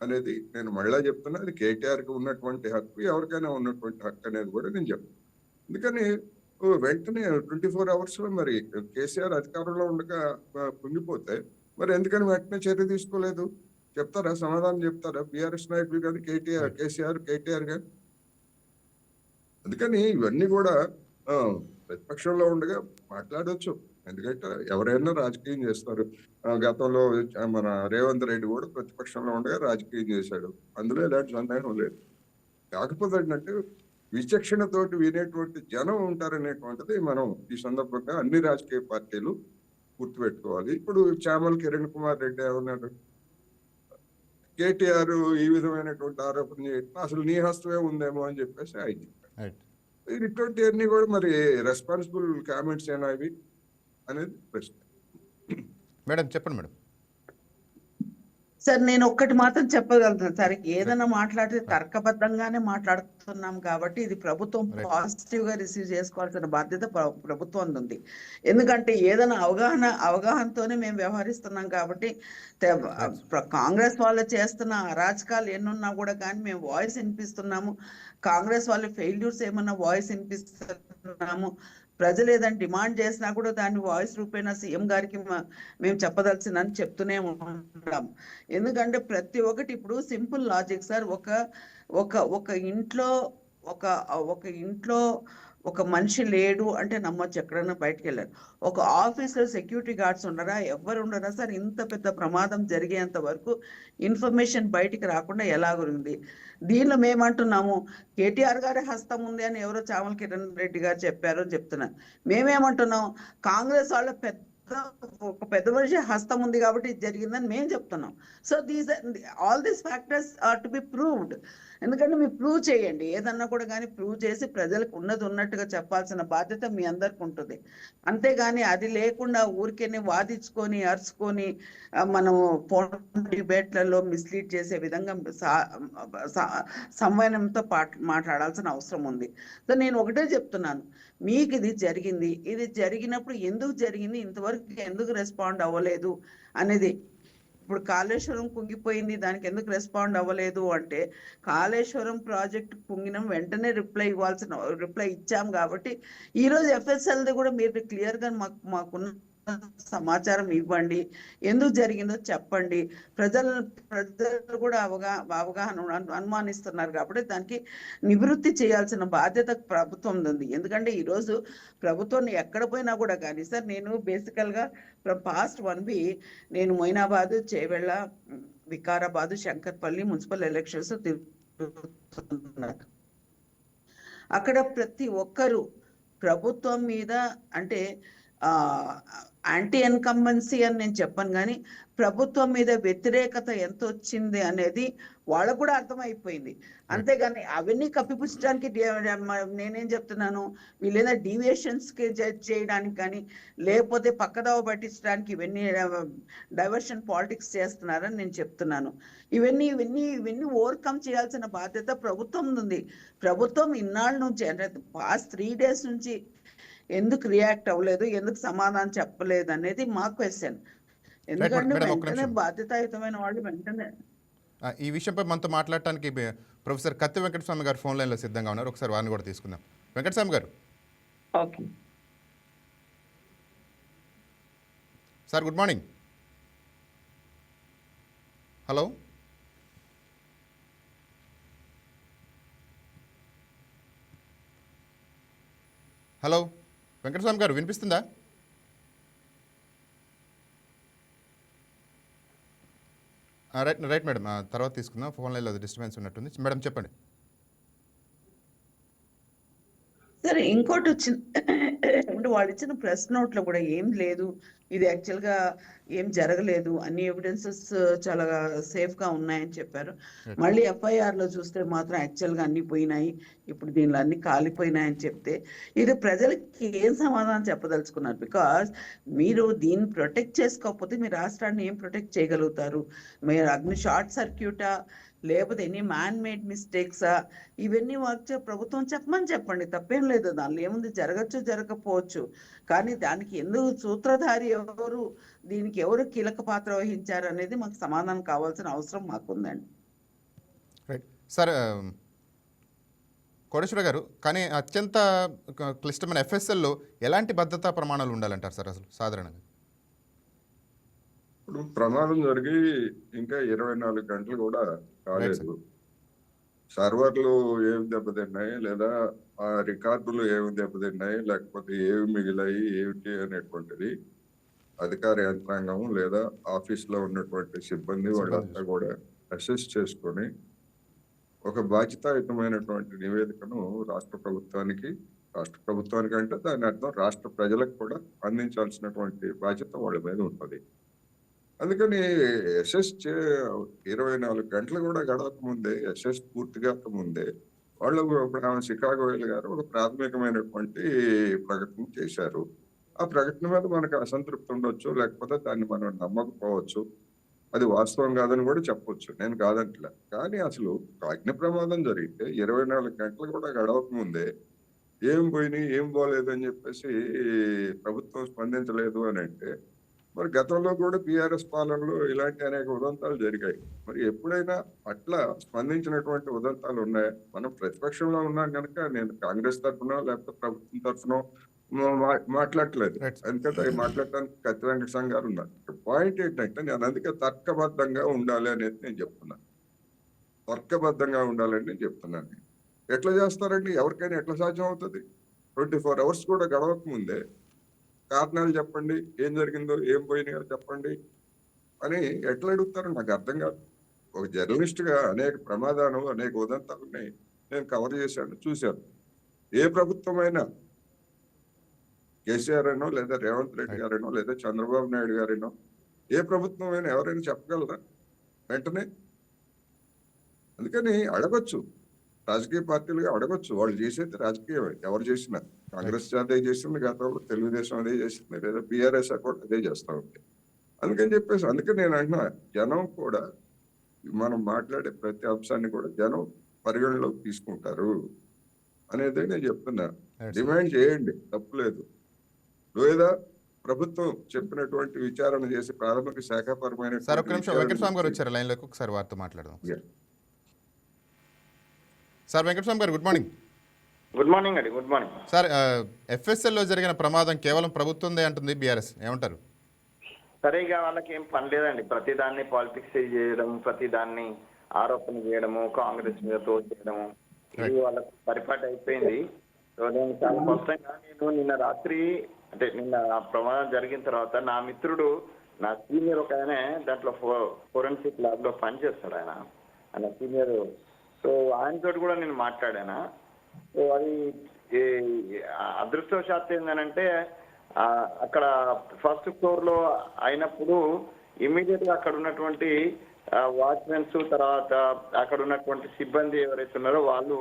అనేది నేను మళ్ళా చెప్తున్నా. అది కేటీఆర్కి ఉన్నటువంటి హక్కు, ఎవరికైనా ఉన్నటువంటి హక్కు అనేది కూడా నేను చెప్తాను. అందుకని వెంటనే 24 hours లో మరి కేసీఆర్ అధికారంలో ఉండగా కుంగిపోతే మరి ఎందుకని వెంటనే చర్య తీసుకోలేదు? చెప్తారా? సమాధానం చెప్తారా? బీఆర్ఎస్ నాయకులు కానీ కేటీఆర్ కానీ? అందుకని ఇవన్నీ కూడా ప్రతిపక్షంలో ఉండగా మాట్లాడవచ్చు, ఎందుకంటే ఎవరైనా రాజకీయం చేస్తారు. గతంలో మన రేవంత్ రెడ్డి కూడా ప్రతిపక్షంలో ఉండగా రాజకీయం చేశాడు, అందులో ఎలాంటి సందేహం లేదు. కాకపోతే ఏంటంటే విచక్షణతోటి వినేటువంటి జనం ఉంటారనేటువంటిది మనం ఈ సందర్భంగా అన్ని రాజకీయ పార్టీలు గుర్తుపెట్టుకోవాలి. ఇప్పుడు చామల కిరణ్ కుమార్ రెడ్డి ఏమన్నాడు, కేటీఆర్ ఈ విధమైనటువంటి ఆరోపణ చేయటం అసలు నీ హస్తమే ఉందేమో అని చెప్పేసి ఆయన చెప్పారు. రైట్. ఇటువంటివన్నీ కూడా మరి రెస్పాన్సిబుల్ కామెంట్స్ ఏనా ఇవి అనేది ప్రశ్న. మేడం చెప్పండి మేడం. సార్ నేను ఒక్కటి మాత్రం చెప్పగలుగుతాను సార్, ఏదైనా మాట్లాడితే తర్కబద్ధంగానే మాట్లాడుతున్నాం కాబట్టి ఇది ప్రభుత్వం పాజిటివ్ గా రిసీవ్ చేసుకోవాల్సిన బాధ్యత ప్రభుత్వం ఉంది. ఎందుకంటే ఏదైనా అవగాహనతోనే మేము వ్యవహరిస్తున్నాం కాబట్టి కాంగ్రెస్ వాళ్ళు చేస్తున్న అరాచకాలు ఎన్నున్నా కూడా కానీ మేము వాయిస్ వినిపిస్తున్నాము. కాంగ్రెస్ వాళ్ళు ఫెయిల్యూర్స్ ఏమన్నా వాయిస్ వినిపిస్తున్నాము. ప్రజలు ఏదైనా డిమాండ్ చేసినా కూడా దాన్ని వాయిస్ రూపేణా సీఎం గారికి మేము చెప్పదలసిందని చెప్తూనే ఉంటాం. ఎందుకంటే ప్రతి ఒక్కటి ఇప్పుడు సింపుల్ లాజిక్ సార్, ఒక ఇంట్లో ఒక ఇంట్లో ఒక మనిషి లేడు అంటే నమ్మొచ్చు, ఎక్కడైనా బయటకు వెళ్ళారు. ఒక ఆఫీస్లో సెక్యూరిటీ గార్డ్స్ ఉండరా, ఎవరు ఉండరా సార్? ఇంత పెద్ద ప్రమాదం జరిగేంత వరకు ఇన్ఫర్మేషన్ బయటికి రాకుండా ఎలాగుంది? దీనిలో మేమంటున్నాము కేటీఆర్ గారి హస్తం ఉంది అని ఎవరో చామల కిరణ్ రెడ్డి గారు చెప్పారు అని చెప్తున్నారు. మేమేమంటున్నాం, కాంగ్రెస్ వాళ్ళ ఒక పెద్ద మనిషి హస్తం ఉంది కాబట్టి ఇది జరిగిందని మేము చెప్తున్నాం. So all these factors are to be proved. ఎందుకంటే మీరు ప్రూవ్ చేయండి, ఏదన్నా కూడా కానీ ప్రూవ్ చేసి ప్రజలకు ఉన్నట్టుగా చెప్పాల్సిన బాధ్యత మీ అందరికి ఉంటుంది. అంతేగాని అది లేకుండా ఊరికేనే వాదించుకొని అరుచుకొని మనం ఫోన్ డిబేట్లలో మిస్లీడ్ చేసే విధంగా సంవయనంతో మాట్లాడాల్సిన అవసరం ఉంది. సో నేను ఒకటే చెప్తున్నాను, మీకు ఇది జరిగినప్పుడు ఎందుకు జరిగింది, ఇంతవరకు ఎందుకు రెస్పాండ్ అవ్వలేదు అనేది. ఇప్పుడు కాళేశ్వరం కుంగిపోయింది, దానికి ఎందుకు రెస్పాండ్ అవ్వలేదు అంటే, కాళేశ్వరం ప్రాజెక్ట్ కుంగినం వెంటనే రిప్లై ఇచ్చాం కాబట్టి ఈరోజు ఎఫ్ఎస్ఎల్ది కూడా మీరు క్లియర్గా మాకున్న సమాచారం ఇవ్వండి, ఎందుకు జరిగిందో చెప్పండి. ప్రజలు కూడా అవగాహన అనుమానిస్తున్నారు కాబట్టి దానికి నివృత్తి చేయాల్సిన బాధ్యత ప్రభుత్వం ఉంది. ఎందుకంటే ఈరోజు ప్రభుత్వం ఎక్కడ పోయినా కూడా కానీ సార్, నేను బేసికల్గా పాస్ట్ 1 week నేను మొయినాబాద్, చేవెళ్ళ, వికారాబాద్, శంకర్పల్లి మున్సిపల్ ఎలక్షన్స్ తిరుగుతున్నారు. అక్కడ ప్రతి ఒక్కరు ప్రభుత్వం మీద అంటే యాంటీ ఎన్కంబెన్సీ అని నేను చెప్పను, కానీ ప్రభుత్వం మీద వ్యతిరేకత ఎంత వచ్చింది అనేది వాళ్ళకు కూడా అర్థమైపోయింది. అంతేగాని అవన్నీ కప్పిపుచ్చడానికి నేనేం చెప్తున్నాను, వీళ్ళేదా డీవియేషన్స్కి చేయడానికి కానీ లేకపోతే పక్కదోవ పట్టించడానికి ఇవన్నీ డైవర్షన్ పాలిటిక్స్ చేస్తున్నారని నేను చెప్తున్నాను. ఇవన్నీ ఓవర్కమ్ చేయాల్సిన బాధ్యత ప్రభుత్వం ఉంది. ప్రభుత్వం ఇన్నాళ్ళ నుంచి అంటే పాస్ట్ 3 days నుంచి ఎందుకు రియాక్ట్ అవ్వలేదు, ఎందుకు సమాధానం చెప్పలేదు అనేది మా క్వశ్చన్. ఎందుకంటే వెంటనే బాధ్యతాయుతమైన వాళ్ళు వెంటనే ఈ విషయంపై మనతో మాట్లాడటానికి ప్రొఫెసర్ కత్తి వెంకటస్వామి గారు ఫోన్ లైన్లో సిద్ధంగా ఉన్నారు. ఒకసారి వారిని కూడా తీసుకుందాం. వెంకటస్వామి గారు. Okay sir, good morning. Hello. Hello Venkataswamy గారు, వినిపిస్తుందా? రైట్ మేడం, తర్వాత తీసుకుందాం. ఫోన్ లైన్లో డిస్టర్బెన్స్ ఉన్నట్టుంది. మేడం చెప్పండి. సరే, ఇంకోటి వచ్చింది అంటే వాళ్ళు ఇచ్చిన ప్రెస్ నోట్లో కూడా ఏం లేదు, ఇది యాక్చువల్గా ఏం జరగలేదు, అన్ని ఎవిడెన్సెస్ చాలా సేఫ్ గా ఉన్నాయని చెప్పారు. మళ్ళీ FIR లో చూస్తే మాత్రం యాక్చువల్గా అన్ని పోయినాయి, ఇప్పుడు దీనిలో అన్ని కాలిపోయినాయని చెప్తే ఇది ప్రజలకి ఏం సమాధానం చెప్పదలుచుకున్నారు? బికాస్ మీరు దీన్ని ప్రొటెక్ట్ చేసుకోకపోతే మీ రాష్ట్రాన్ని ఏం ప్రొటెక్ట్ చేయగలుగుతారు? మీరు అగ్ని షార్ట్ సర్క్యూటా లేకపోతే ఎన్ని మ్యాన్ మేడ్ మిస్టేక్సా? ఇవన్నీ ప్రభుత్వం చెప్పండి, తప్పేం లేదు, దానిలో ఏముంది, జరగచ్చు జరగకపోవచ్చు. కానీ దానికి ఎందుకు సూత్రధారి ఎవరు, దీనికి ఎవరు కీలక పాత్ర వహించారు అనేది మాకు సమాధానం కావాల్సిన అవసరం మాకుందండి. రైట్ సార్ కోటేశ్వర గారు, కానీ అత్యంత క్లిష్టమైన FSLలో ఎలాంటి భద్రతా ప్రమాణాలు ఉండాలంటారు సార్ అసలు సాధారణంగా? ఇప్పుడు ప్రమాదం జరిగి ఇంకా 24 గంటలు కూడా కాలేదు. సర్వర్లు ఏమి దెబ్బతిన్నాయి, లేదా ఆ రికార్డులు ఏమి దెబ్బతిన్నాయి, లేకపోతే ఏమి మిగిలాయి ఏమిటి అనేటువంటిది అధికార యంత్రాంగం లేదా ఆఫీస్ లో ఉన్నటువంటి సిబ్బంది వాళ్ళంతా కూడా అసెస్ చేసుకొని ఒక బాధ్యతాయుతమైనటువంటి నివేదికను రాష్ట్ర ప్రభుత్వానికి అంటే దాని అర్థం రాష్ట్ర ప్రజలకు కూడా అందించాల్సినటువంటి బాధ్యత వాళ్ళ మీద ఉంటుంది. అందుకని ఎస్ఎస్ 24 గంటలు కూడా గడవక ముందే, ఎస్ఎస్ పూర్తి కాక ముందే వాళ్ళు ఇప్పుడు ఆమె షికాగో గారు ఒక ప్రాథమికమైనటువంటి ప్రకటన చేశారు. ఆ ప్రకటన మీద మనకు అసంతృప్తి ఉండొచ్చు, లేకపోతే దాన్ని మనం నమ్మకపోవచ్చు. అది వాస్తవం కాదని కూడా చెప్పొచ్చు. నేను కాదంటలే. కానీ అసలు అగ్ని ప్రమాదం జరిగితే 24 గంటలు కూడా గడవక ముందే ఏం పోయినాయి, ఏం పోలేదని చెప్పేసి ప్రభుత్వం స్పందించలేదు అని అంటే, మరి గతంలో కూడా బీఆర్ఎస్ పాలనలో ఇలాంటి అనేక ఉదంతాలు జరిగాయి. మరి ఎప్పుడైనా అట్లా స్పందించినటువంటి ఉదంతాలు ఉన్నాయా? మనం ప్రతిపక్షంలో ఉన్నాం కనుక నేను కాంగ్రెస్ తరఫునో లేకపోతే ప్రభుత్వం తరఫునో మాట్లాడట్లేదు. Right. ఎందుకంటే అవి మాట్లాడటానికి కత్తి వెంకటస్వామి గారు ఉన్నారు. పాయింట్ ఏంటంటే నేను అందుకే తర్కబద్ధంగా ఉండాలి అనేది నేను చెప్తున్నాను. తర్కబద్ధంగా ఉండాలని నేను చెప్తున్నాను. ఎట్లా చేస్తారండి? ఎవరికైనా ఎట్లా సాధ్యం అవుతుంది? 24 అవర్స్ కూడా గడవక ముందే కారణాలు చెప్పండి, ఏం జరిగిందో, ఏం పోయినాయో చెప్పండి అని ఎట్లా అడుగుతారో నాకు అర్థం కాదు. ఒక జర్నలిస్ట్ గా అనేక ప్రమాదాలు, అనేక ఉదంతాలని నేను కవర్ చేశాను, చూశాను. ఏ ప్రభుత్వమైనా కేసీఆర్ అనో లేదా రేవంత్ రెడ్డి గారేనో లేదా చంద్రబాబు నాయుడు గారేనో ఏ ప్రభుత్వం అయినా ఎవరైనా చెప్పగలరా వెంటనే? అందుకని అడగొచ్చు, రాజకీయ పార్టీలుగా అడగొచ్చు. వాళ్ళు చేసేది రాజకీయమే, ఎవరు చేసినా. కాంగ్రెస్ అదే చేసింది గతంలో, తెలుగుదేశం అదే చేసింది, లేదా బీఆర్ఎస్ కూడా అదే చేస్తా ఉంది. అందుకని చెప్పేసి అందుకే నేను అంటున్నా, జనం కూడా మనం మాట్లాడే ప్రతి అంశాన్ని కూడా జనం పరిగణలోకి తీసుకుంటారు అనేది నేను చెప్తున్నా. డిమాండ్ చేయండి, తప్పులేదు. లేదా ప్రభుత్వం చెప్పినటువంటి విచారణ చేసి ప్రాథమిక శాఖాపరమైన సార్ ఒక్క నిమిషం, వెంకటస్వామి గారు వచ్చారు లైన్లోకి, ఒకసారి వారితో మాట్లాడదాం. సార్ వెంకటస్వామి గారు గుడ్ మార్నింగ్. గుడ్ మార్నింగ్ అండి. గుడ్ మార్నింగ్ సార్, ఎఫ్ఎస్ఎల్లో జరిగిన ప్రమాదం కేవలం ప్రభుత్వందే అంటుంది బీఆర్ఎస్, ఏమంటారు? సరే, ఇక వాళ్ళకి ఏం పని లేదండి. ప్రతిదాన్ని పాలిటిక్స్ చేయడం, ప్రతిదాన్ని ఆరోపణ చేయడము, కాంగ్రెస్ మీద తోచేయడము, ఇది వాళ్ళకి పరిపాటి అయిపోయింది. సో నేను చాలా స్పష్టంగా, నేను నిన్న రాత్రి అంటే నిన్న ప్రమాదం జరిగిన తర్వాత నా మిత్రుడు, నా సీనియర్ ఒక ఆయన దాంట్లో ఫోరెన్సిక్ ల్యాబ్ లో పనిచేస్తాడు. ఆయన సీనియర్. సో ఆయనతో కూడా నేను మాట్లాడాను. సో అది అదృష్టవశాత్తు ఏంటంటే అక్కడ ఫస్ట్ ఫ్లోర్ లో అయినప్పుడు ఇమ్మీడియట్ గా అక్కడ ఉన్నటువంటి వాచ్మెన్స్, తర్వాత అక్కడ ఉన్నటువంటి సిబ్బంది ఎవరైతే ఉన్నారో వాళ్ళు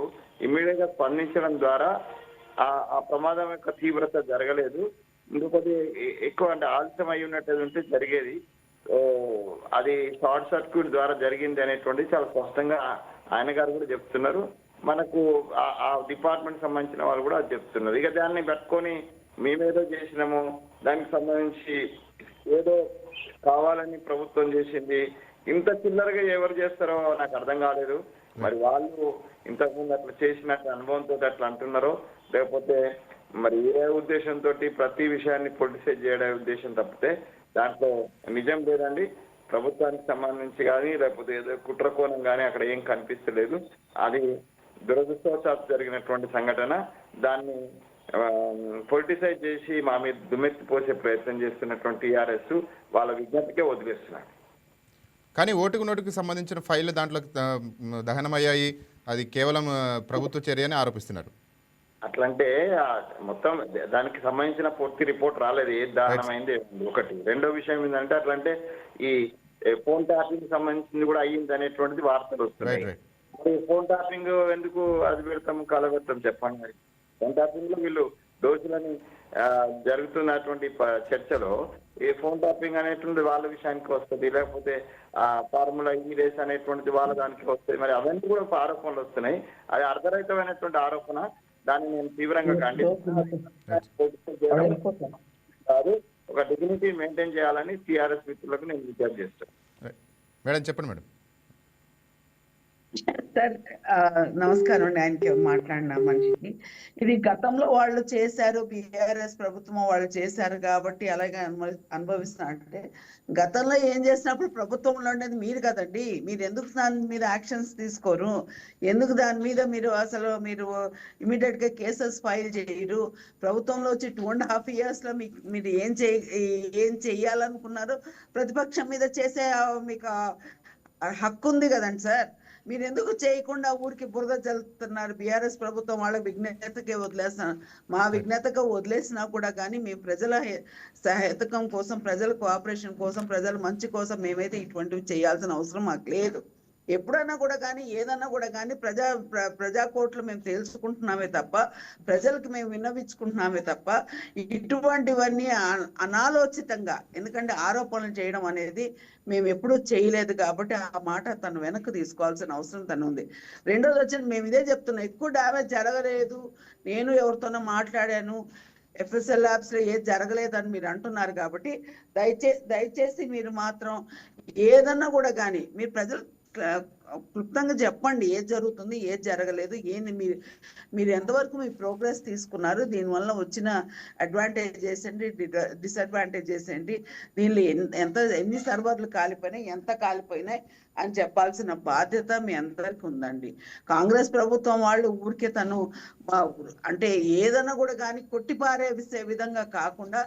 ఇమ్మీడియట్ గా స్పందించడం ద్వారా ఆ ప్రమాదం యొక్క తీవ్రత జరగలేదు. ఇంకొకటి ఎక్కువ అంటే ఆలస్యం అయి ఉన్నట్టు ఉంటే జరిగేది. అది షార్ట్ సర్క్యూట్ ద్వారా జరిగింది అనేటువంటి చాలా స్పష్టంగా ఆయన గారు కూడా చెప్తున్నారు. మనకు ఆ డిపార్ట్మెంట్ సంబంధించిన వాళ్ళు కూడా అది చెప్తున్నారు. ఇక దాన్ని పెట్టుకొని మేమేదో చేసినాము, దానికి సంబంధించి ఏదో కావాలని ప్రభుత్వం చేసింది, ఇంత చిల్లరగా ఎవరు చేస్తారో నాకు అర్థం కాలేదు. మరి వాళ్ళు ఇంతకుముందు అట్లా చేసినట్టు అనుభవంతో అట్లా అంటున్నారో, లేకపోతే మరి ఏ ఉద్దేశంతో ప్రతి విషయాన్ని పొలిటిసైజ్ చేయడం ఉద్దేశం తప్పితే దాంట్లో నిజం లేదండి. ప్రభుత్వానికి సంబంధించి కానీ లేకపోతే ఏదో కుట్రకోణం కానీ అక్కడ ఏం కనిపిస్తలేదు. అది దురదృష్టవశాత్తు జరిగినటువంటి సంఘటన. దాన్ని పొలిటిసైజ్ చేసి మా మీద దుమ్మెత్తి పోసే ప్రయత్నం చేస్తున్నటువంటి టీఆర్ఎస్ వాళ్ళ విజ్ఞప్తికే వదిలేస్తున్నారు. కానీ ఓటుకు నోటుకు సంబంధించిన ఫైళ్లు దాంట్లో దహనమయ్యాయి, అది కేవలం ప్రభుత్వ చర్య అని ఆరోపిస్తున్నారు. అట్లంటే మొత్తం దానికి సంబంధించిన పూర్తి రిపోర్ట్ రాలేదు, ఏది దారుణమైంది ఒకటి. రెండో విషయం ఏంటంటే అట్లంటే ఈ ఫోన్ ట్యాపింగ్ సంబంధించింది కూడా అయ్యింది అనేటువంటిది వార్తలు వస్తున్నాయి. ఫోన్ ట్యాపింగ్ ఎందుకు అది పెడతాం, కలబెడతాం చెప్పండి. మరి ఫోన్ ట్యాపింగ్ లో వీళ్ళు దోషులని జరుగుతున్నటువంటి చర్చలో ఈ ఫోన్ ట్యాపింగ్ అనేటువంటిది వాళ్ళ విషయానికి వస్తుంది, లేకపోతే ఫార్ములా ఈ రేస్ అనేటువంటిది వాళ్ళ దానికి వస్తుంది. మరి అవన్నీ కూడా ఆరోపణలు వస్తున్నాయి. అది అర్ధరహితమైనటువంటి ఆరోపణ. దాన్ని నేను తీవ్రంగా ఖండిస్తున్నాను. ఒక డిగ్నిటీ మెయింటైన్ చేయాలని టీఆర్ఎస్ మిత్రులకు నేను విజ్ఞప్తి చేస్తాను. మేడం చెప్పండి మేడం. సార్ నమస్కారం అండి. ఆయనకి మాట్లాడిన మనిషికి ఇది గతంలో వాళ్ళు చేశారు, బీఆర్ఎస్ ప్రభుత్వం వాళ్ళు చేశారు కాబట్టి అలాగే అనుభవిస్తున్నా అంటే, గతంలో ఏం చేసినప్పుడు ప్రభుత్వంలో ఉండేది మీరు కదండి. మీరు ఎందుకు దాని మీద యాక్షన్స్ తీసుకోరు? ఎందుకు దాని మీద మీరు అసలు ఇమీడియట్ గా కేసెస్ ఫైల్ చేయరు? ప్రభుత్వంలో వచ్చి 2.5 years లో మీరు ఏం చెయ్యాలనుకున్నారు? ప్రతిపక్షం మీద చేసే మీకు హక్కు ఉంది కదండి సార్. మీరు ఎందుకు చేయకుండా ఊరికి బురద చల్లుతున్నారు? బీఆర్ఎస్ ప్రభుత్వం వాళ్ళ విజ్ఞతకే వదిలేస్తున్నారు. మా విజ్ఞతగా వదిలేసినా కూడా కానీ మేము ప్రజల హితకం కోసం, ప్రజల కోఆపరేషన్ కోసం, ప్రజల మంచి కోసం మేమైతే ఇటువంటివి చేయాల్సిన అవసరం మాకు లేదు. ఎప్పుడన్నా కూడా కానీ ఏదన్నా కూడా కానీ ప్రజా కోర్టులు మేము తెలుసుకుంటున్నామే తప్ప, ప్రజలకు మేము విన్నవించుకుంటున్నామే తప్ప, ఇటువంటివన్నీ అనాలోచితంగా, ఎందుకంటే ఆరోపణలు చేయడం అనేది మేము ఎప్పుడూ చేయలేదు కాబట్టి ఆ మాట తను వెనక్కి తీసుకోవాల్సిన అవసరం తను ఉంది. రెండోది వచ్చి మేము ఇదే చెప్తున్నాం, ఎక్కువ డ్యామేజ్ జరగలేదు, నేను ఎవరితోనో మాట్లాడాను, ఎఫ్ఎస్ఎల్ ల్యాబ్స్ లో ఏది జరగలేదని మీరు అంటున్నారు కాబట్టి దయచేసి మీరు మాత్రం ఏదన్నా కూడా కానీ మీరు ప్రజలు క్లుప్తంగా చెప్పండి, ఏది జరుగుతుంది, ఏది జరగలేదు, ఏంది మీరు ఎంతవరకు మీ ప్రోగ్రెస్ తీసుకున్నారు, దీనివల్ల వచ్చిన అడ్వాంటేజెస్ ఏంటి, డిసడ్వాంటేజెస్ ఏంటి, దీనిలో ఎన్ని సర్వర్లు కాలిపోయినాయి, ఎంత కాలిపోయినాయి అని చెప్పాల్సిన బాధ్యత మీ అందరికి ఉందండి. కాంగ్రెస్ ప్రభుత్వం వాళ్ళు ఊరికే అంటే ఏదన్నా కూడా కానీ కొట్టిపారేసే విధంగా కాకుండా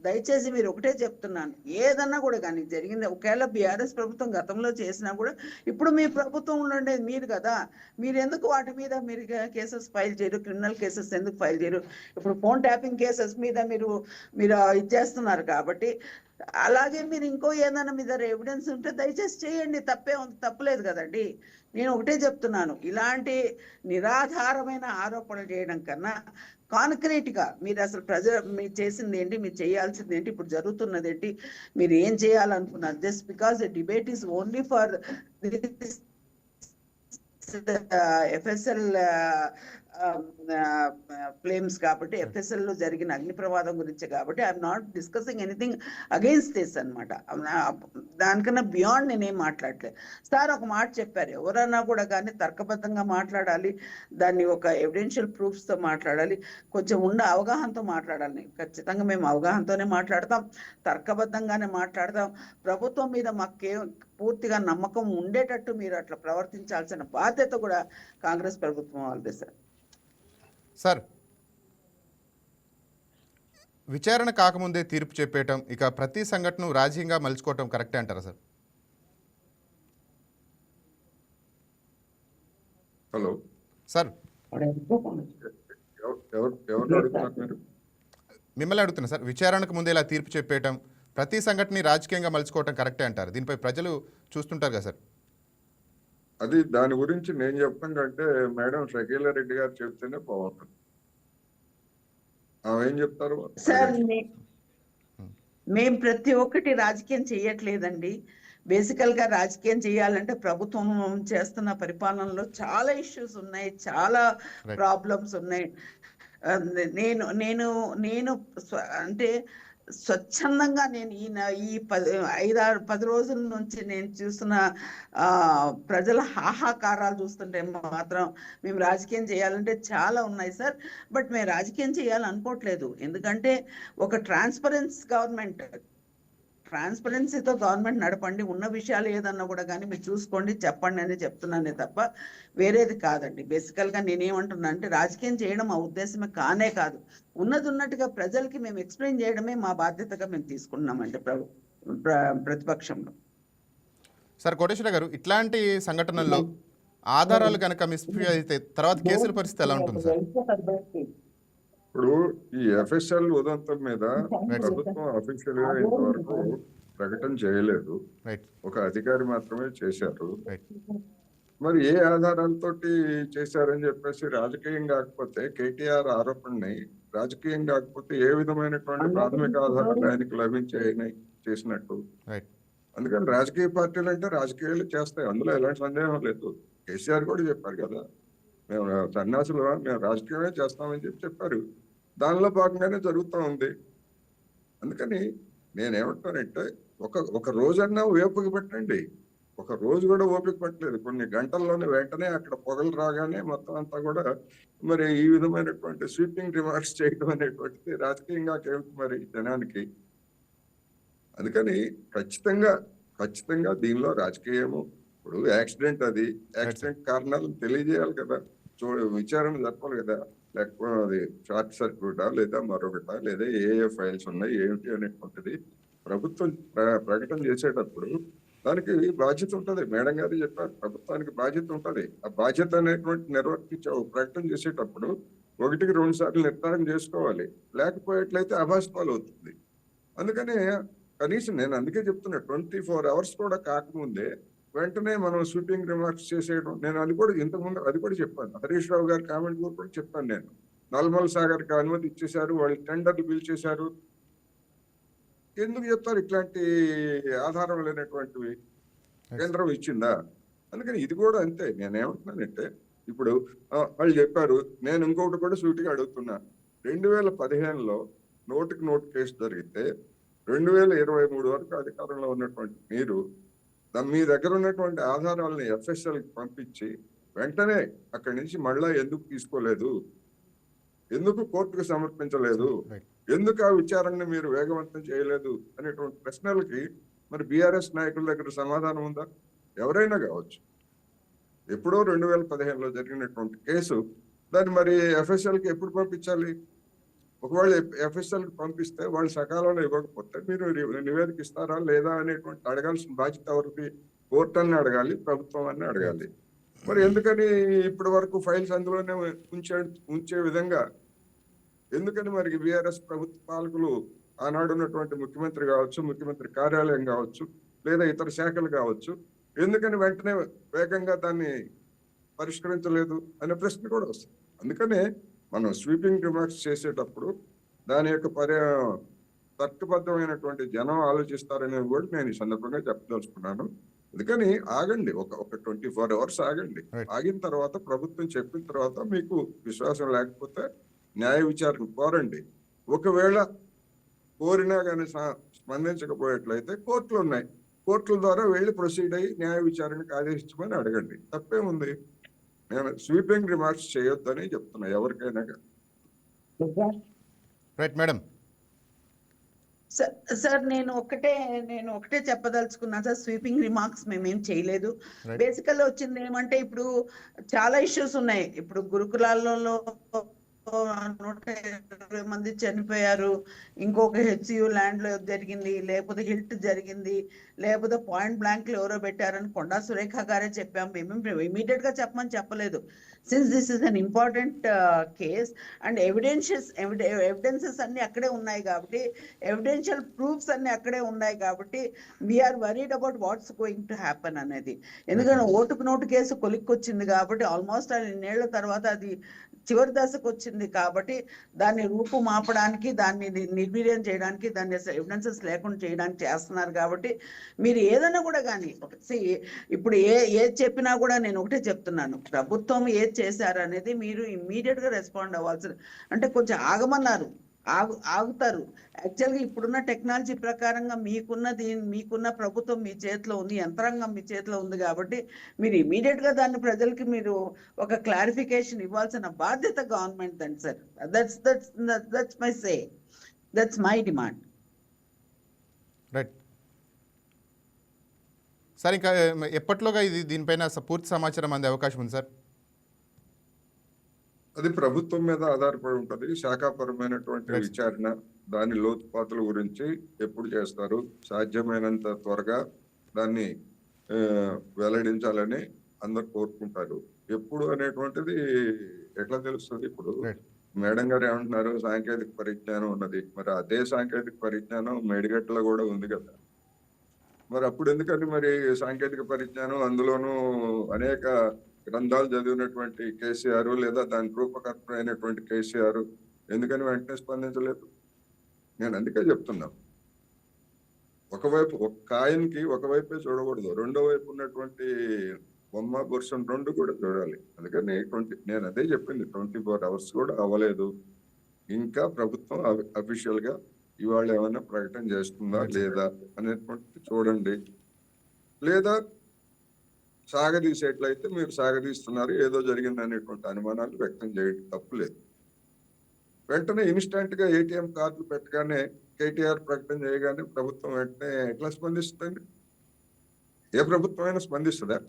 దయచేసి మీరు ఒకటే చెప్తున్నాను, ఏదన్నా కూడా కానీ జరిగింది, ఒకవేళ బీఆర్ఎస్ ప్రభుత్వం గతంలో చేసినా కూడా ఇప్పుడు మీ ప్రభుత్వంలో ఉండేది మీరు కదా, మీరు ఎందుకు వాటి మీద మీరు కేసెస్ ఫైల్ చేయరు? క్రిమినల్ కేసెస్ ఎందుకు ఫైల్ చేయరు? ఇప్పుడు ఫోన్ ట్యాపింగ్ కేసెస్ మీద మీరు ఇది చేస్తున్నారు కాబట్టి, అలాగే మీరు ఇంకో ఏదైనా మీద ఎవిడెన్స్ ఉంటే దయచేసి చేయండి, తప్పులేదు కదండి. నేను ఒకటే చెప్తున్నాను, ఇలాంటి నిరాధారమైన ఆరోపణలు చేయడం కన్నా కాంక్రీట్ గా మీరు అసలు మీరు చేసింది ఏంటి, మీరు చేయాల్సింది ఏంటి, ఇప్పుడు జరుగుతున్నది ఏంటి, మీరు ఏం చేయాలనుకున్నారు? Just because the debate is only for FSL flames కాబట్టి, ఎఫ్ఎస్ఎల్ లో జరిగిన అగ్ని ప్రమాదం గురించి కాబట్టి I'm not discussing anything against this అనమాట. దానికన్నా బియాండ్ నేనేం మాట్లాడలేదు. సార్ ఒక మాట చెప్పారు, ఎవరన్నా కూడా కానీ తర్కబద్ధంగా మాట్లాడాలి, దాన్ని ఒక ఎవిడెన్షియల్ ప్రూఫ్స్ తో మాట్లాడాలి, కొంచెం అవగాహనతో మాట్లాడాలి. ఖచ్చితంగా మేము అవగాహనతోనే మాట్లాడతాం, తర్కబద్ధంగానే మాట్లాడతాం. ప్రభుత్వం మీద మాకు పూర్తిగా నమ్మకం ఉండేటట్టు మీరు అట్లా ప్రవర్తించాల్సిన బాధ్యత కూడా కాంగ్రెస్ ప్రభుత్వం వాళ్ళదే సార్. సార్, విచారణ కాకముందే తీర్పు చెప్పేయటం, ఇక ప్రతి సంఘటన రాజకీయంగా మలుచుకోవటం కరెక్టే అంటారా సార్? హలో సార్, ఎవరు అడుగుతున్నారు మీరు? మిమ్మల్ని అడుగుతున్నా సార్, విచారణకు ముందే ఇలా తీర్పు చెప్పేయటం, ప్రతి సంఘటన రాజకీయంగా మలుచుకోవటం కరెక్టే అంటారు? దీనిపై ప్రజలు చూస్తుంటారు కదా సార్. అది దాని గురించి నేను చెప్పడం కంటే మేడం షకీలా రెడ్డి గారు చెప్తేనే బాగుంటుంది. ఆమె ఏం చెప్తారు సార్? మేము ప్రతి ఒక్కటి రాజకీయం చేయట్లేదండి. బేసికల్ గా రాజకీయం చేయాలంటే ప్రభుత్వం చేస్తున్న పరిపాలనలో చాలా ఇష్యూస్ ఉన్నాయి, చాలా ప్రాబ్లమ్స్ ఉన్నాయి. నేను అంటే స్వచ్ఛందంగా నేను ఈ 5-10 రోజుల నుంచి నేను చూస్తున్న ప్రజల హాహాకారాలు చూస్తుంటే మాత్రం మేము రాజకీయం చేయాలంటే చాలా ఉన్నాయి సార్. బట్ మేము రాజకీయం చేయాలనుకోవట్లేదు, ఎందుకంటే ఒక ట్రాన్స్పరెన్సీతో గవర్నమెంట్ నడపండి, ఉన్న విషయాలు ఏదన్నా కూడా కానీ మీరు చూసుకోండి, చెప్పండి అని చెప్తున్నానే తప్ప వేరేది కాదండి. బేసికల్ గా నేనేమంటున్నా అంటే రాజకీయం చేయడం మా ఉద్దేశమే కానే కాదు. ఉన్నట్టుగా ప్రజలకి మేము ఎక్స్ప్లెయిన్ చేయడమే మా బాధ్యతగా మేము తీసుకున్నామండి ప్రతిపక్షంలో. సార్ కోటేశ్వర గారు, ఇట్లాంటి సంఘటనల్లో ఆధారాలు కనుక మిస్ఫీ అయితే తర్వాత కేసుల పరిస్థితి ఎలా ఉంటుంది సార్? ఇప్పుడు ఈ ఎఫ్ఎస్ఎల్ ఉదంతం మీద ప్రభుత్వం అఫీషియల్ గా ఇంతవరకు ప్రకటన చేయలేదు, ఒక అధికారి మాత్రమే చేశారు. మరి ఏ ఆధారాలతోటి చేశారని చెప్పేసి, రాజకీయం కాకపోతే కేటీఆర్ ఆరోపణని రాజకీయం కాకపోతే ఏ విధమైనటువంటి ప్రాథమిక ఆధారాలు ఆయనకు లభించాయని చేసినట్టు? అందుకని రాజకీయ పార్టీలు అంటే రాజకీయాలు చేస్తాయి, అందులో ఎలాంటి సందేహం లేదు. కేసీఆర్ కూడా చెప్పారు కదా, మేము సన్యాసులు మేము రాజకీయమే చేస్తామని చెప్పారు. దానిలో భాగంగానే జరుగుతూ ఉంది. అందుకని నేనేమంటానంటే ఒక రోజన్నా ఓపిక పెట్టండి. ఒక రోజు కూడా ఓపిక పట్టలేదు, కొన్ని గంటల్లోనే వెంటనే అక్కడ పొగలు రాగానే మొత్తం అంతా కూడా మరి ఈ విధమైనటువంటి స్వీపింగ్ రిమార్క్స్ చేయడం అనేటువంటిది రాజకీయంగా మరి జనానికి. అందుకని ఖచ్చితంగా దీనిలో రాజకీయము. ఇప్పుడు యాక్సిడెంట్ కారణాలను తెలియజేయాలి కదా, విచారణ జరపాలి కదా. లేకపోతే అది షార్ట్ సర్క్యూటా లేదా మరొకటా లేదా ఏ ఫైల్స్ ఉన్నాయి ఏమిటి అనేటువంటిది ప్రభుత్వం ప్రకటన చేసేటప్పుడు దానికి బాధ్యత ఉంటుంది. మేడం గారు చెప్పారు, ప్రభుత్వానికి బాధ్యత ఉంటుంది. ఆ బాధ్యత అనేటువంటి నిర్వర్తించే ఒక ప్రకటన చేసేటప్పుడు 1-2 సార్లు నిర్ధారణ చేసుకోవాలి. లేకపోయేట్లయితే అభాస్పాలు అవుతుంది. అందుకనే కనీసం నేను అందుకే చెప్తున్నా, 24 అవర్స్ కూడా కాకముందే వెంటనే మనం స్వీపింగ్ రిమార్క్స్ చేసేయడం. నేను అది కూడా ఇంతకుముందు అది కూడా చెప్పాను. హరీష్ రావు గారి కామెంట్ కూడా చెప్పాను నేను. నల్మల్ సాగర్ కి అనుమతి ఇచ్చేశారు, వాళ్ళు టెండర్లు పిలిచేశారు. ఎందుకు చెప్తారు ఇట్లాంటి ఆధారం లేనటువంటివి? కేంద్రం ఇచ్చిందా? అందుకని ఇది కూడా అంతే. నేనేమంటున్నానంటే, ఇప్పుడు వాళ్ళు చెప్పారు, నేను ఇంకొకటి కూడా సూటిగా అడుగుతున్నా. 2015లో నోటికి నోటు కేసు జరిగితే 2023 వరకు అధికారంలో ఉన్నటువంటి మీరు మీ దగ్గర ఉన్నటువంటి ఆధారాలను ఎఫ్ఎస్ఎల్కి పంపించి వెంటనే అక్కడి నుంచి మళ్ళా ఎందుకు తీసుకోలేదు? ఎందుకు కోర్టుకు సమర్పించలేదు? ఎందుకు ఆ విచారణను మీరు వేగవంతం చేయలేదు అనేటువంటి ప్రశ్నలకి మరి బీఆర్ఎస్ నాయకుల దగ్గర సమాధానం ఉందా? ఎవరైనా కావచ్చు. ఎప్పుడో 2015లో జరిగినటువంటి కేసు, దాన్ని మరి ఎఫ్ఎస్ఎల్కి ఎప్పుడు పంపించాలి? ఒకవేళ ఎఫ్ఎస్ఎల్కి పంపిస్తే వాళ్ళు సకాలంలో ఇవ్వకపోతే మీరు నివేదిక ఇస్తారా లేదా అనేటువంటి అడగాల్సిన బాధ్యత ఎవరికి? కోర్టుని అడగాలి, ప్రభుత్వాన్ని అడగాలి. మరి ఎందుకని ఇప్పటి వరకు ఫైల్స్ అందులోనే ఉంచే విధంగా ఎందుకని మరి బీఆర్ఎస్ ప్రభుత్వ పాలకులు ఆనాడు ఉన్నటువంటి ముఖ్యమంత్రి కావచ్చు, ముఖ్యమంత్రి కార్యాలయం కావచ్చు, లేదా ఇతర శాఖలు కావచ్చు, ఎందుకని వెంటనే వేగంగా దాన్ని పరిష్కరించలేదు అనే ప్రశ్న కూడా వస్తుంది. అందుకనే మనం స్వీపింగ్ రిమార్క్స్ చేసేటప్పుడు దాని యొక్క తర్కబద్ధమైనటువంటి జనం ఆలోచిస్తారనేది కూడా నేను ఈ సందర్భంగా చెప్పదలుచుకున్నాను. అందుకని ఆగండి, ఒక 24 అవర్స్ ఆగండి. ఆగిన తర్వాత ప్రభుత్వం చెప్పిన తర్వాత మీకు విశ్వాసం లేకపోతే న్యాయ విచారణ కోరండి. ఒకవేళ కోరినా కానీ స్పందించకపోయేట్లయితే కోర్టులు ఉన్నాయి, కోర్టుల ద్వారా వెళ్ళి ప్రొసీడ్ అయ్యి న్యాయ విచారణకు ఆదేశించమని అడగండి. తప్పేముంది? నేను స్వీపింగ్ రిమార్క్స్ చేయొద్దని చెప్తున్నా ఎవరికైనా. Right madam. సార్ నేను ఒకటే చెప్పదలుచుకున్నాను సార్. స్వీపింగ్ రిమార్క్స్ మేమేం చేయలేదు. బేసికల్ వచ్చింది ఏమంటే, ఇప్పుడు చాలా ఇష్యూస్ ఉన్నాయి. ఇప్పుడు గురుకులాలలో 120 మంది చనిపోయారు, ఇంకొక హెచ్యు ల్యాండ్ లో జరిగింది, లేకపోతే హిల్ట్ జరిగింది, లేకపోతే పాయింట్ బ్లాంక్ లో ఎవరో పెట్టారని కొండా సురేఖ గారే చెప్పాం. మేము ఇమీడియట్ గా చెప్పమని చెప్పలేదు. Since this is an important case and evidences అన్ని అక్కడే ఉన్నాయి కాబట్టి, ఎవిడెన్షియల్ ప్రూఫ్స్ అన్ని అక్కడే ఉన్నాయి కాబట్టి we are worried about what's going to happen అనేది. ఎందుకంటే ఓటుకు నోటు కేసు కొలిక్కొచ్చింది కాబట్టి ఆల్మోస్ట్ 2 తర్వాత అది చివరి దశకు వచ్చింది కాబట్టి దాన్ని రూపు మాపడానికి, దాన్ని నిర్వీర్యం చేయడానికి, దాన్ని ఎవిడెన్సెస్ లేకుండా చేయడానికి చేస్తున్నారు. కాబట్టి మీరు ఏదైనా కూడా కానీ ఇప్పుడు ఏది చెప్పినా కూడా నేను ఒకటే చెప్తున్నాను, ప్రభుత్వం ఏది చేశారు అనేది మీరు ఇమ్మీడియట్ గా రెస్పాండ్ అవ్వాల్సింది. అంటే కొంచెం ఆగమన్నారు, ఆగుతారు. యాక్చువల్గా ఇప్పుడున్న టెక్నాలజీ ప్రకారంగా మీకున్న ప్రభుత్వం మీ చేతిలో ఉంది, యంత్రాంగం మీ చేతిలో ఉంది కాబట్టి మీరు ఇమీడియట్ గా దాన్ని ప్రజలకి మీరు ఒక క్లారిఫికేషన్ ఇవ్వాల్సిన బాధ్యత government Dandi sir. That's my say, that's my demand. Right sir, ఇంకా ఎప్పట్లోగా దీనిపైన పూర్తి సమాచారం అందే అవకాశం ఉంది సార్? అది ప్రభుత్వం మీద ఆధారపడి ఉంటది. శాఖాపరమైనటువంటి విచారణ, దాని లోతుపాతుల గురించి ఎప్పుడు చేస్తారు, సాధ్యమైనంత త్వరగా దాన్ని వెల్లడించాలని అందరు కోరుకుంటారు. ఎప్పుడు అనేటువంటిది ఎట్లా తెలుస్తుంది? ఇప్పుడు మేడం గారు ఏమంటున్నారు, సాంకేతిక పరిజ్ఞానం ఉన్నది. మరి అదే సాంకేతిక పరిజ్ఞానం మేడిగట్టులో కూడా ఉంది కదా. మరి అప్పుడు ఎందుకని మరి సాంకేతిక పరిజ్ఞానం, అందులోనూ అనేక గ్రంథాలు చదివినటువంటి కేసీఆర్, లేదా దాని రూపకర్త అయినటువంటి కేసీఆర్ ఎందుకని వెంటనే స్పందించలేదు? నేను అందుకే చెప్తున్నా, ఒకవైపు ఒక కాయిన్కి ఒకవైపే చూడకూడదు, రెండో వైపు ఉన్నటువంటి బొమ్మ బొర్సం రెండు కూడా చూడాలి. అందుకని నేను అదే చెప్పింది, 24 అవర్స్ కూడా అవ్వలేదు. ఇంకా ప్రభుత్వం అఫీషియల్ గా ఇవాళ ఏమైనా ప్రకటన చేస్తుందా లేదా అనేటువంటి చూడండి. లేదా సాగదీసేట్లయితే మీరు సాగదీస్తున్నారు, ఏదో జరిగింది అనేటువంటి అనుమానాలు వ్యక్తం చేయడం తప్పులేదు. వెంటనే ఇన్స్టెంట్ గా ఏటీఎం కార్డులు పెట్టగానే, కేటీఆర్ ప్రకటన చేయగానే ప్రభుత్వం వెంటనే ఎట్లా స్పందిస్తుంది? ఏ ప్రభుత్వం అయినా స్పందిస్తుందా?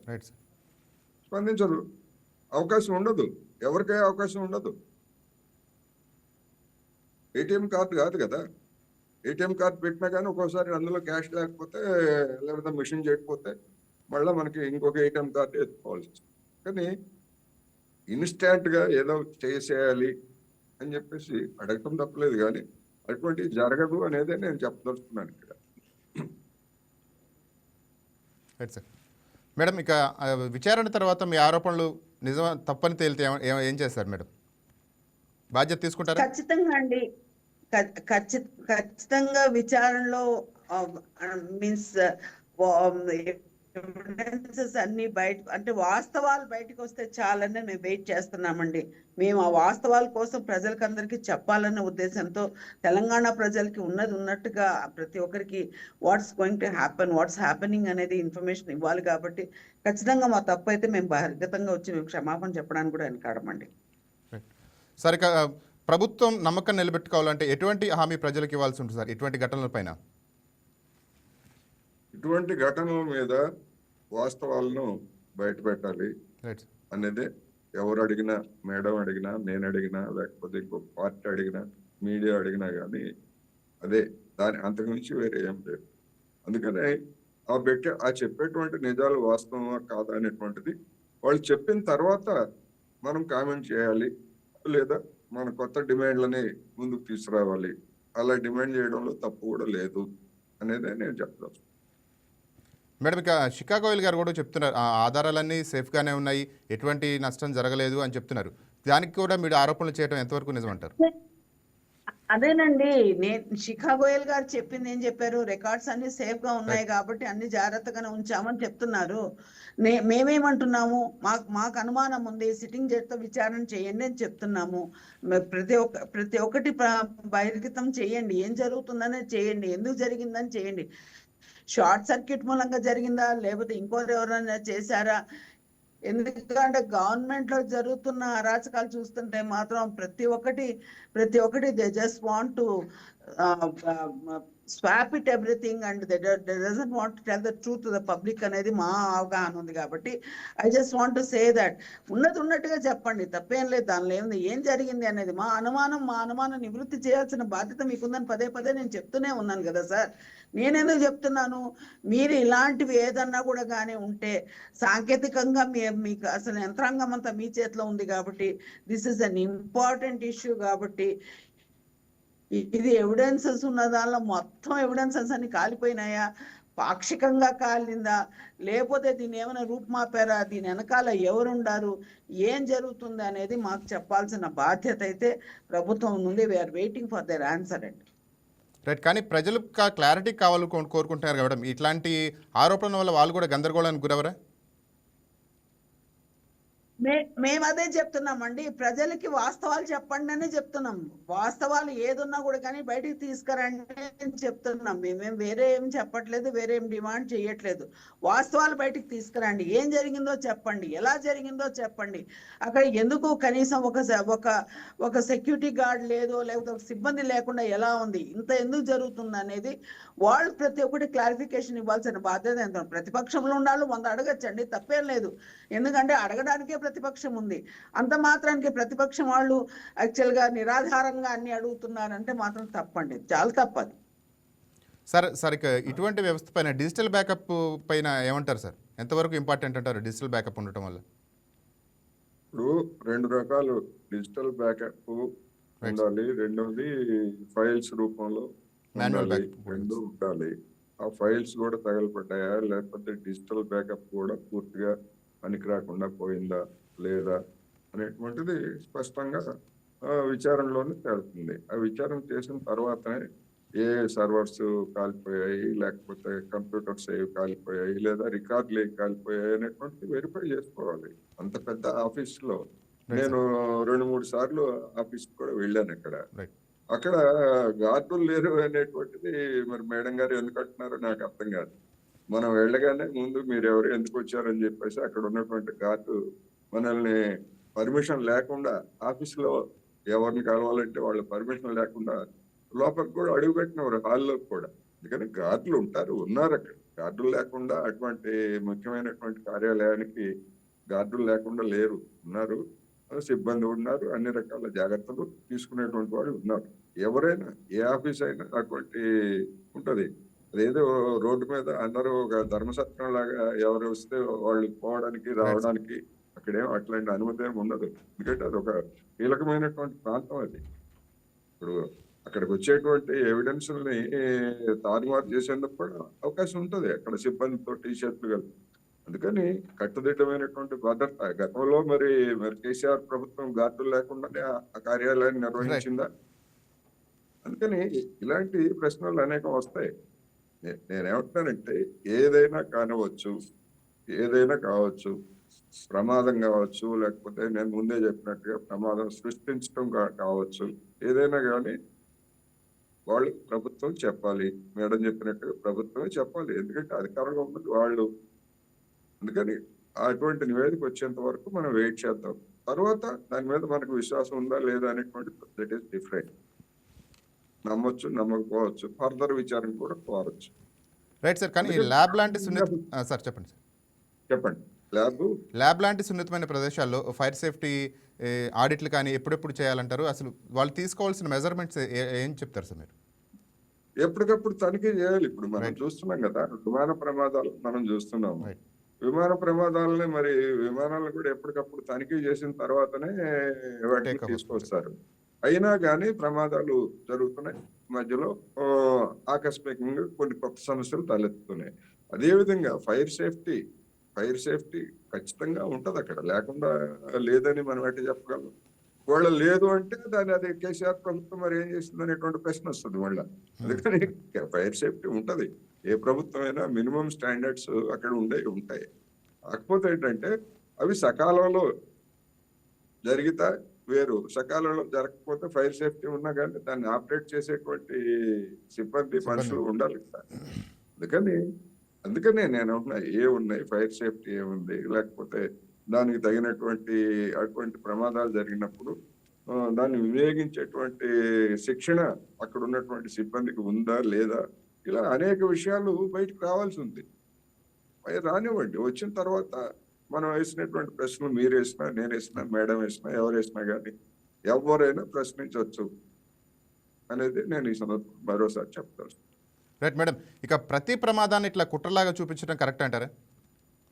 స్పందించదు. అవకాశం ఉండదు, ఎవరికై అవకాశం ఉండదు. ఏటీఎం కార్డు కాదు కదా. ఏటీఎం కార్డ్ పెట్టినా కానీ ఒక్కోసారి అందులో క్యాష్ లేకపోతే, లేకపోతే మిషన్ చేయకపోతే మళ్ళీ మనకి ఇంకొక ఏటీఎం కార్డు ఎత్తుకోవాల్సి వస్తుంది. కానీ ఇన్స్టాంట్ గా ఏదో చేసేయాలి అని చెప్పేసి అడగటం తప్పలేదు, కానీ అటువంటివి జరగదు అనేదే నేను చెప్పదలుచుకున్నాను ఇక్కడ. Right sir. మేడం, ఇక విచారణ తర్వాత మీ ఆరోపణలు నిజం తప్పని తేలితే ఏం చేస్తారు మేడం? బాధ్యత తీసుకుంటారా? ఖచ్చితంగా అండి. ఖచ్చితంగా విచారణలో మీన్స్ ఎవిడెన్సెస్ అన్ని బయట, అంటే వాస్తవాలు బయటకు వస్తే చాలని మేము వెయిట్ చేస్తున్నామండి. మేము ఆ వాస్తవాల కోసం ప్రజలకందరికీ చెప్పాలన్న ఉద్దేశంతో తెలంగాణ ప్రజలకి ఉన్నది ఉన్నట్టుగా ప్రతి ఒక్కరికి watts going to happen, what's happening అనేది ఇన్ఫర్మేషన్ ఇవ్వాలి. కాబట్టి ఖచ్చితంగా మా తప్పు అయితే మేము బహిర్గతంగా వచ్చి మేము క్షమాపణ చెప్పడానికి కూడా వెనకాడమండి. సార్, ఇక ప్రభుత్వం నమ్మకం నిలబెట్టుకోవాలంటే ఎటువంటి హామీ ప్రజలకు ఇవ్వాల్సి ఉంటుంది సార్ ఇటువంటి ఘటనల పైన? ఇటువంటి ఘటనల మీద వాస్తవాలను బయట పెట్టాలి రైట్. అనేది ఎవరు అడిగినా, మేడం అడిగినా, నేను అడిగినా, లేకపోతే ఇంకొక పార్టీ అడిగినా, మీడియా అడిగినా కానీ అదే, దాని అంతకుమించి వేరే ఏం లేదు. అందుకనే ఆ చెప్పేటువంటి నిజాలు వాస్తవమా కాదా అనేటువంటిది వాళ్ళు చెప్పిన తర్వాత మనం కామెంట్ చేయాలి, లేదా మన కొత్త డిమాండ్లని ముందుకు తీసుకురావాలి. అలా డిమాండ్ చేయడంలో తప్పు కూడా లేదు అనేదే నేను చెప్పదలుచుకున్నాను. మేడం, ఇక షికాగోయల్ గారు కూడా చెప్తున్నారు ఆ ఆధారాలన్నీ సేఫ్గానే ఉన్నాయి, ఎటువంటి నష్టం జరగలేదు అని చెప్తున్నారు. దానికి కూడా మీరు ఆరోపణలు చేయడం ఎంతవరకు నిజమంటారు? అదేనండి, నేను షికాగోయల్ గారు చెప్పింది ఏం చెప్పారు, రికార్డ్స్ అన్ని సేఫ్ గా ఉన్నాయి కాబట్టి అన్ని జాగ్రత్తగానే ఉంచామని చెప్తున్నారు. మేమేమంటున్నాము, మాకు అనుమానం ఉంది, సిట్టింగ్ జడ్జితో విచారణ చేయండి అని చెప్తున్నాము. ప్రతి ఒక్కటి బహిర్గతం చేయండి, ఏం జరుగుతుందనే చేయండి, ఎందుకు జరిగిందని చేయండి. షార్ట్ సర్క్యూట్ మూలంగా జరిగిందా, లేకపోతే ఇంకోరు ఎవరైనా చేశారా? ఎందుకంటే గవర్నమెంట్ లో జరుగుతున్న అరాచకాలు చూస్తుంటే మాత్రం ప్రతి ఒక్కటి they just want to swap it everything and they doesn't want to tell the truth to the public అనేది మా అవగాహన ఉంది. కాబట్టి I just want to say that ఉన్నట్టుగా చెప్పండి, తప్పేం లేదు, దానిలో ఏముంది, ఏం జరిగింది అనేది మా అనుమానం నివృత్తి చేయాల్సిన బాధ్యత మీకుందని పదే నేను చెప్తూనే ఉన్నాను కదా సార్. నేనెందుకు చెప్తున్నాను, మీరు ఇలాంటివి ఏదన్నా కూడా కానీ ఉంటే సాంకేతికంగా మీకు అసలు యంత్రాంగం అంతా మీ చేతిలో ఉంది కాబట్టి this is an important issue. కాబట్టి ఇది ఎవిడెన్సెస్ ఉన్న దానిలో మొత్తం ఎవిడెన్సెస్ అన్ని కాలిపోయినాయా, పాక్షికంగా కాలిందా, లేకపోతే దీన్ని ఏమైనా రూపుమాపారా, దీని వెనకాల ఎవరుండారు, ఏం జరుగుతుంది అనేది మాకు చెప్పాల్సిన బాధ్యత అయితే ప్రభుత్వం ఉంది. We are waiting for their answer అండి. రైట్. కానీ ప్రజలు క్లారిటీ కావాలి కోరుకుంటున్నారు కాబట్టి ఇట్లాంటి ఆరోపణల వల్ల వాళ్ళు కూడా గందరగోళానికి గురవరా? మేము అదే చెప్తున్నామండి, ప్రజలకి వాస్తవాలు చెప్పండి అని చెప్తున్నాం. వాస్తవాలు ఏదున్నా కూడా కానీ బయటికి తీసుకురండి అని చెప్తున్నాం. మేమేం వేరే ఏం చెప్పట్లేదు, వేరే ఏం డిమాండ్ చేయట్లేదు. వాస్తవాలు బయటికి తీసుకురండి, ఏం జరిగిందో చెప్పండి, ఎలా జరిగిందో చెప్పండి. అక్కడ ఎందుకు కనీసం ఒక సెక్యూరిటీ గార్డ్ లేదో, లేకపోతే ఒక సిబ్బంది లేకుండా ఎలా ఉంది, ఇంత ఎందుకు జరుగుతుంది అనేది వాళ్ళు ప్రతి ఒక్కటి క్లారిఫికేషన్ ఇవ్వాల్సిన బాధ్యత ఎంత. ప్రతిపక్షంలో ఉండాలి, 100 అడగచ్చండి, తప్పేం లేదు. ఎందుకంటే అడగడానికే ప్రతిపక్షం ఉంది. అంత మాత్రానికి ప్రతిపక్షం వాళ్ళు యాక్చువల్గా నిరాధారంగా అన్ని అడుగుతున్నారంటే మాత్రం తప్పండి, చాలా తప్పది. సార్ ఇక ఇటువంటి వ్యవస్థ పైన డిజిటల్ బ్యాకప్ పైన ఏమంటారు సార్? ఎంతవరకు ఇంపార్టెంట్ అంటారు డిజిటల్ బ్యాకప్ ఉండటం వల్ల? ఇప్పుడు 2 రకాలు డిజిటల్ బ్యాకప్ ఉండాలి, రెండోది ఫైల్స్ రూపంలో ఉండాలి, 2 ఉండాలి. ఆ ఫైల్స్ కూడా తగలబడ్డాయా, లేకపోతే డిజిటల్ బ్యాకప్ కూడా పూర్తిగా పనికి రాకుండా పోయిందా లేదా అనేటువంటిది స్పష్టంగా విచారణలోనే తేలుతుంది. ఆ విచారణ చేసిన తర్వాతనే ఏ సర్వర్స్ కాలిపోయాయి, లేకపోతే కంప్యూటర్స్ ఏవి కాలిపోయాయి, లేదా రికార్డులు ఏవి కాలిపోయాయి అనేటువంటిది వెరిఫై చేసుకోవాలి. అంత పెద్ద ఆఫీస్లో నేను 2-3 సార్లు ఆఫీస్ కూడా వెళ్ళాను. అక్కడ గార్డులు లేరు అనేటువంటిది మరి మేడం గారు ఎందుకు అంటున్నారో నాకు అర్థం కాదు. మనం వెళ్ళగానే ముందు మీరు ఎవరు ఎందుకు వచ్చారని చెప్పేసి అక్కడ ఉన్నటువంటి గార్డు మనల్ని పర్మిషన్ లేకుండా ఆఫీసులో ఎవరిని కలవాలంటే వాళ్ళ పర్మిషన్ లేకుండా లోపలికి కూడా అడుగు పెట్టినవారు, హాల్లో కూడా. అందుకని గార్డులు ఉన్నారు అక్కడ. గార్డులు లేకుండా అటువంటి ముఖ్యమైనటువంటి కార్యాలయానికి గార్డులు లేకుండా లేరు, ఉన్నారు. సిబ్బంది ఉన్నారు, అన్ని రకాల జాగ్రత్తలు తీసుకునేటువంటి వాళ్ళు ఉన్నారు. ఎవరైనా ఏ ఆఫీస్ అయినా అటువంటి ఉంటది. అదేదో రోడ్డు మీద అందరూ ఒక ధర్మసత్రం లాగా ఎవరు వస్తే వాళ్ళు పోవడానికి రైట్ సార్. రావడానికి అక్కడేం అట్లాంటి అనుమతి ఏమి ఉండదు. ఎందుకంటే అది ఒక కీలకమైనటువంటి ప్రాంతం అది. ఇప్పుడు అక్కడికి వచ్చేటువంటి ఎవిడెన్స్‌ని తారుమారు చేసేందుకు కూడా అవకాశం ఉంటది. అక్కడ సిబ్బందితో టీ-షర్ట్‌లు కలిపి. అందుకని కట్టుదిట్టమైనటువంటి భద్రత. గతంలో మరి కేసీఆర్ ప్రభుత్వం గార్డులు లేకుండానే ఆ కార్యాలయాన్ని రైట్. నిర్వహించిందా? అందుకని ఇలాంటి ప్రశ్నలు అనేకం వస్తాయి. నేనేమంటున్నానంటే ఏదైనా కానివచ్చు, ఏదైనా కావచ్చు. ప్రమాదం కావచ్చు, లేకపోతే నేను ముందే చెప్పినట్టుగా ప్రమాదం సృష్టించడం కావచ్చు. ఏదైనా గానీ వాళ్ళు ప్రభుత్వం చెప్పాలి. మేడం చెప్పినట్టుగా ప్రభుత్వమే చెప్పాలి. ఎందుకంటే అధికారంలో ఉన్నది వాళ్ళు. అందుకని అటువంటి నివేదిక వచ్చేంత వరకు మనం వెయిట్ చేద్దాం. తర్వాత దాని మీద మనకు విశ్వాసం ఉందా లేదా అనేటువంటిది దట్ ఈస్ డిఫరెంట్. నమ్మొచ్చు, నమ్మకపోవచ్చు. ఫర్దర్ విచారణ కూడా కోరొచ్చు. Right sir. కానీ ఈ అందుకని ల్యాబ్ లాంటి సార్ చెప్పండి సార్. చెప్పండి. ల్యాబ్ లాంటి సున్నితమైన ప్రదేశాల్లో ఫైర్ సేఫ్టీ ఆడిట్లు కానీ ఎప్పుడెప్పుడు చేయాలంటారు? అసలు వాళ్ళు తీసుకోవాల్సిన మెజర్మెంట్స్ ఏం చెప్తారు సార్ మీరు? ఎప్పటికప్పుడు తనిఖీ చేయాలి. ఇప్పుడు మనం రైట్. చూస్తున్నాం కదా, విమాన ప్రమాదాలు మనం చూస్తున్నాము. రైట్. విమాన ప్రమాదాలని మరి విమానాలను కూడా ఎప్పటికప్పుడు తనిఖీ చేసిన తర్వాతనే వాటిని టేక్ ఆఫ్ తీసుకొస్తారు. అయినా కానీ ప్రమాదాలు జరుగుతున్నాయి. మధ్యలో ఆకస్మికంగా కొన్ని కొత్త సమస్యలు తలెత్తుతున్నాయి. అదేవిధంగా ఫైర్ సేఫ్టీ ఖచ్చితంగా ఉంటది అక్కడ. లేకుండా లేదని మనం ఎట్లా చెప్పగలం? ఒకవేళ లేదు అంటే అది కేసీఆర్ ప్రభుత్వం మరి ఏం చేస్తుంది అనేటువంటి ప్రశ్న వస్తుంది మళ్ళా. అందుకని ఫైర్ సేఫ్టీ ఉంటది. ఏ ప్రభుత్వం అయినా మినిమం స్టాండర్డ్స్ అక్కడ ఉంటాయి. కాకపోతే ఏంటంటే అవి సకాలంలో జరిగితే వేరు, సకాలంలో జరగకపోతే ఫైర్ సేఫ్టీ ఉన్నా కానీ దాన్ని ఆపరేట్ చేసేటువంటి సిబ్బంది మనుషులు ఉండాలి కదా. అందుకనే నేను అంటున్నా, ఉన్నాయి ఫైర్ సేఫ్టీ ఏముంది, లేకపోతే దానికి తగినటువంటి అటువంటి ప్రమాదాలు జరిగినప్పుడు దాన్ని వినియోగించేటువంటి శిక్షణ అక్కడ ఉన్నటువంటి సిబ్బందికి ఉందా లేదా, ఇలా అనేక విషయాలు బయటకు రావాల్సి ఉంది. రానివ్వండి. వచ్చిన తర్వాత మనం వేసినటువంటి ప్రశ్నలు మీరు వేసినా, నేను వేసినా, మేడం వేసినా, ఎవరు వేసినా కానీ ఎవరైనా ప్రశ్నించవచ్చు అనేది నేను ఈ సందర్భంగా మరోసారి చెప్తాను. Right madam. ఇక ప్రతి ప్రమాదాన్ని ఇట్లా కుట్రలాగా చూపించడం కరెక్ట్ అంటారా?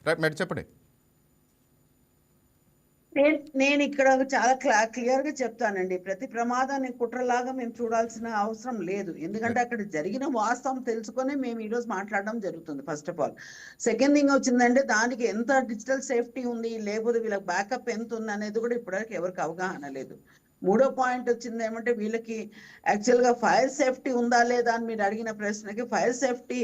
రైట్ మేడం చెప్పండి. నేను ఇక్కడ చాలా క్లియర్ గా చెప్తానండి. ప్రతి ప్రమాదాన్ని కుట్రలాగా మేము చూడాల్సిన అవసరం లేదు. ఎందుకంటే అక్కడ జరిగిన వాస్తవం తెలుసుకొని మేము ఈ రోజు మాట్లాడడం జరుగుతుంది. First of all. Second thing వచ్చిందంటే దానికి ఎంత డిజిటల్ సేఫ్టీ ఉంది, లేకపోతే వీళ్ళకి బ్యాకప్ ఎంత ఉంది అనేది కూడా ఇప్పటివరకు ఎవరికి అవగాహన లేదు. మూడో పాయింట్ వచ్చింది ఏమంటే వీళ్ళకి యాక్చువల్ గా ఫైర్ సేఫ్టీ ఉందా లేదా అని మీరు అడిగిన ప్రశ్నకి ఫైర్ సేఫ్టీ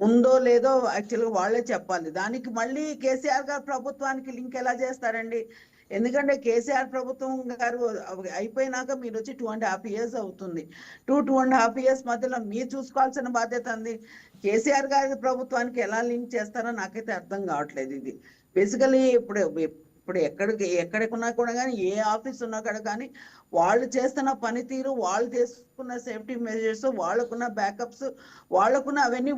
ఉందో లేదో యాక్చువల్ గా వాళ్ళే చెప్పాలి. దానికి మళ్ళీ కేసీఆర్ గారు ప్రభుత్వానికి లింక్ ఎలా చేస్తారండి? ఎందుకంటే కేసీఆర్ ప్రభుత్వం గారు అయిపోయినాక మీరు వచ్చి 2.5 years అవుతుంది. 2.5 years మధ్యలో మీరు చూసుకోవాల్సిన బాధ్యత ఉంది. కేసీఆర్ గారి ప్రభుత్వానికి ఎలా లింక్ చేస్తారో నాకైతే అర్థం కావట్లేదు. ఇది బేసికలీ ఇప్పుడు ఎక్కడికున్నా కూడా కానీ, ఏ ఆఫీస్ ఉన్నా కూడా కానీ వాళ్ళు చేస్తున్న పనితీరు, వాళ్ళు తీసుకున్న సేఫ్టీ మెజర్స్, వాళ్ళకున్న బ్యాకప్స్, వాళ్ళకున్న అవన్నీ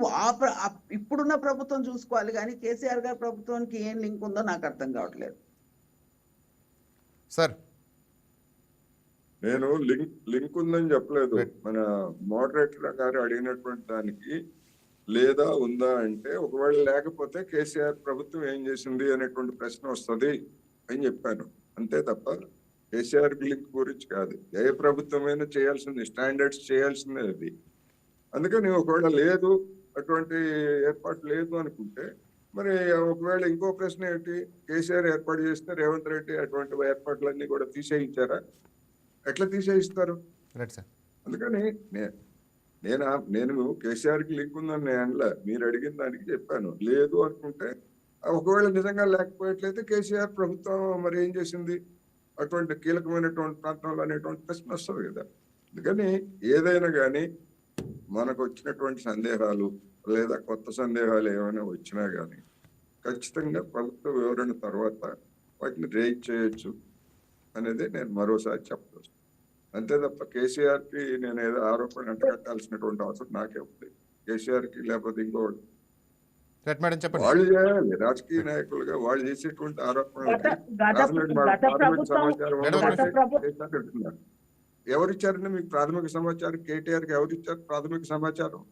ఇప్పుడున్న ప్రభుత్వం చూసుకోవాలి. కానీ కేసీఆర్ గారి ప్రభుత్వానికి ఏం లింక్ ఉందో నాకు అర్థం కావట్లేదు సార్. నేను లింక్ ఉందని చెప్పలేదు. మన మోడరేటర్ గారు అడిగినటువంటి దానికి లేదా ఉందా అంటే, ఒకవేళ లేకపోతే కేసీఆర్ ప్రభుత్వం ఏం చేసింది అనేటువంటి ప్రశ్న వస్తుంది అని చెప్పాను. అంతే తప్ప కేసీఆర్ లింక్ గురించి కాదు. ఏ ప్రభుత్వమైనా చేయాల్సింది, స్టాండర్డ్స్ చేయాల్సిందే అది. అందుకని ఒకవేళ లేదు, అటువంటి ఏర్పాటు లేదు అనుకుంటే మరి ఒకవేళ ఇంకో ప్రశ్న ఏంటి, కేసీఆర్ ఏర్పాటు చేస్తే రేవంత్ రెడ్డి అటువంటి ఏర్పాట్లన్నీ కూడా తీసేయించారా? ఎట్లా తీసేయిస్తారు? Right sir. అందుకని నేను కేసీఆర్ కి లింక్ ఉందని నేను మీరు అడిగిన దానికి చెప్పాను. లేదు అనుకుంటే ఒకవేళ నిజంగా లేకపోయేట్లయితే కేసీఆర్ ప్రభుత్వం మరి ఏం చేసింది అటువంటి కీలకమైనటువంటి ప్రాంతంలో అనేటువంటి ప్రశ్న వస్తుంది కదా. అందుకని ఏదైనా కానీ మనకు వచ్చినటువంటి సందేహాలు లేదా కొత్త సందేహాలు ఏమైనా వచ్చినా కానీ ఖచ్చితంగా ప్రభుత్వ వివరణ తర్వాత వాటిని రేజ్ చేయొచ్చు అనేది నేను మరోసారి చెప్తాను. అంతే తప్ప కేసీఆర్ కి నేను ఏదో ఆరోపణ అంటగట్టాల్సినటువంటి అవసరం నాకే ఉంది. కేసీఆర్ కి లేకపోతే ఇంకోటి వాళ్ళు చేయాలి. రాజకీయ నాయకులుగా వాళ్ళు చేసేటువంటి ఆరోపణలు గత ప్రభుత్వం ఎవరిచ్చారండి మీకు ప్రాథమిక సమాచారం? కేటీఆర్కి ఎవరిచ్చారు ప్రాథమిక సమాచారం?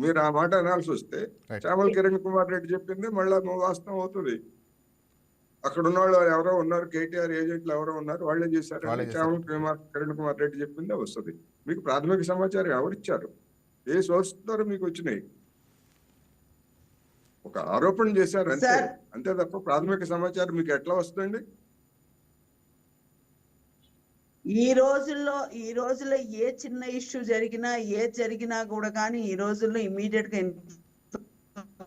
మీరు ఆ మాట అనాల్సి వస్తే Right. చామల కిరణ్ కుమార్ రెడ్డి చెప్పింది మళ్ళా వాస్తవం అవుతుంది. అక్కడ ఉన్న వాళ్ళు ఎవరో ఉన్నారు, కేటీఆర్ ఏజెంట్లు ఎవరో ఉన్నారు, వాళ్ళే చేశారు. వాళ్ళే చేశారు. చామల కిరణ్ కుమార్ రెడ్డి చెప్పిందే వస్తుంది. మీకు ప్రాథమిక సమాచారం ఎవరిచ్చారు? ఏ సోర్స్ ద్వారా మీకు వచ్చినాయి? ఒక ఆరోపణ చేశారు అంతే, సార్. అంతే తప్ప ప్రాథమిక సమాచారం మీకు ఎట్లా వస్తుందండి? ఈ రోజుల్లో ఏ చిన్న ఇష్యూ జరిగినా కూడా కానీ ఈ రోజుల్లో ఇమీడియట్ గా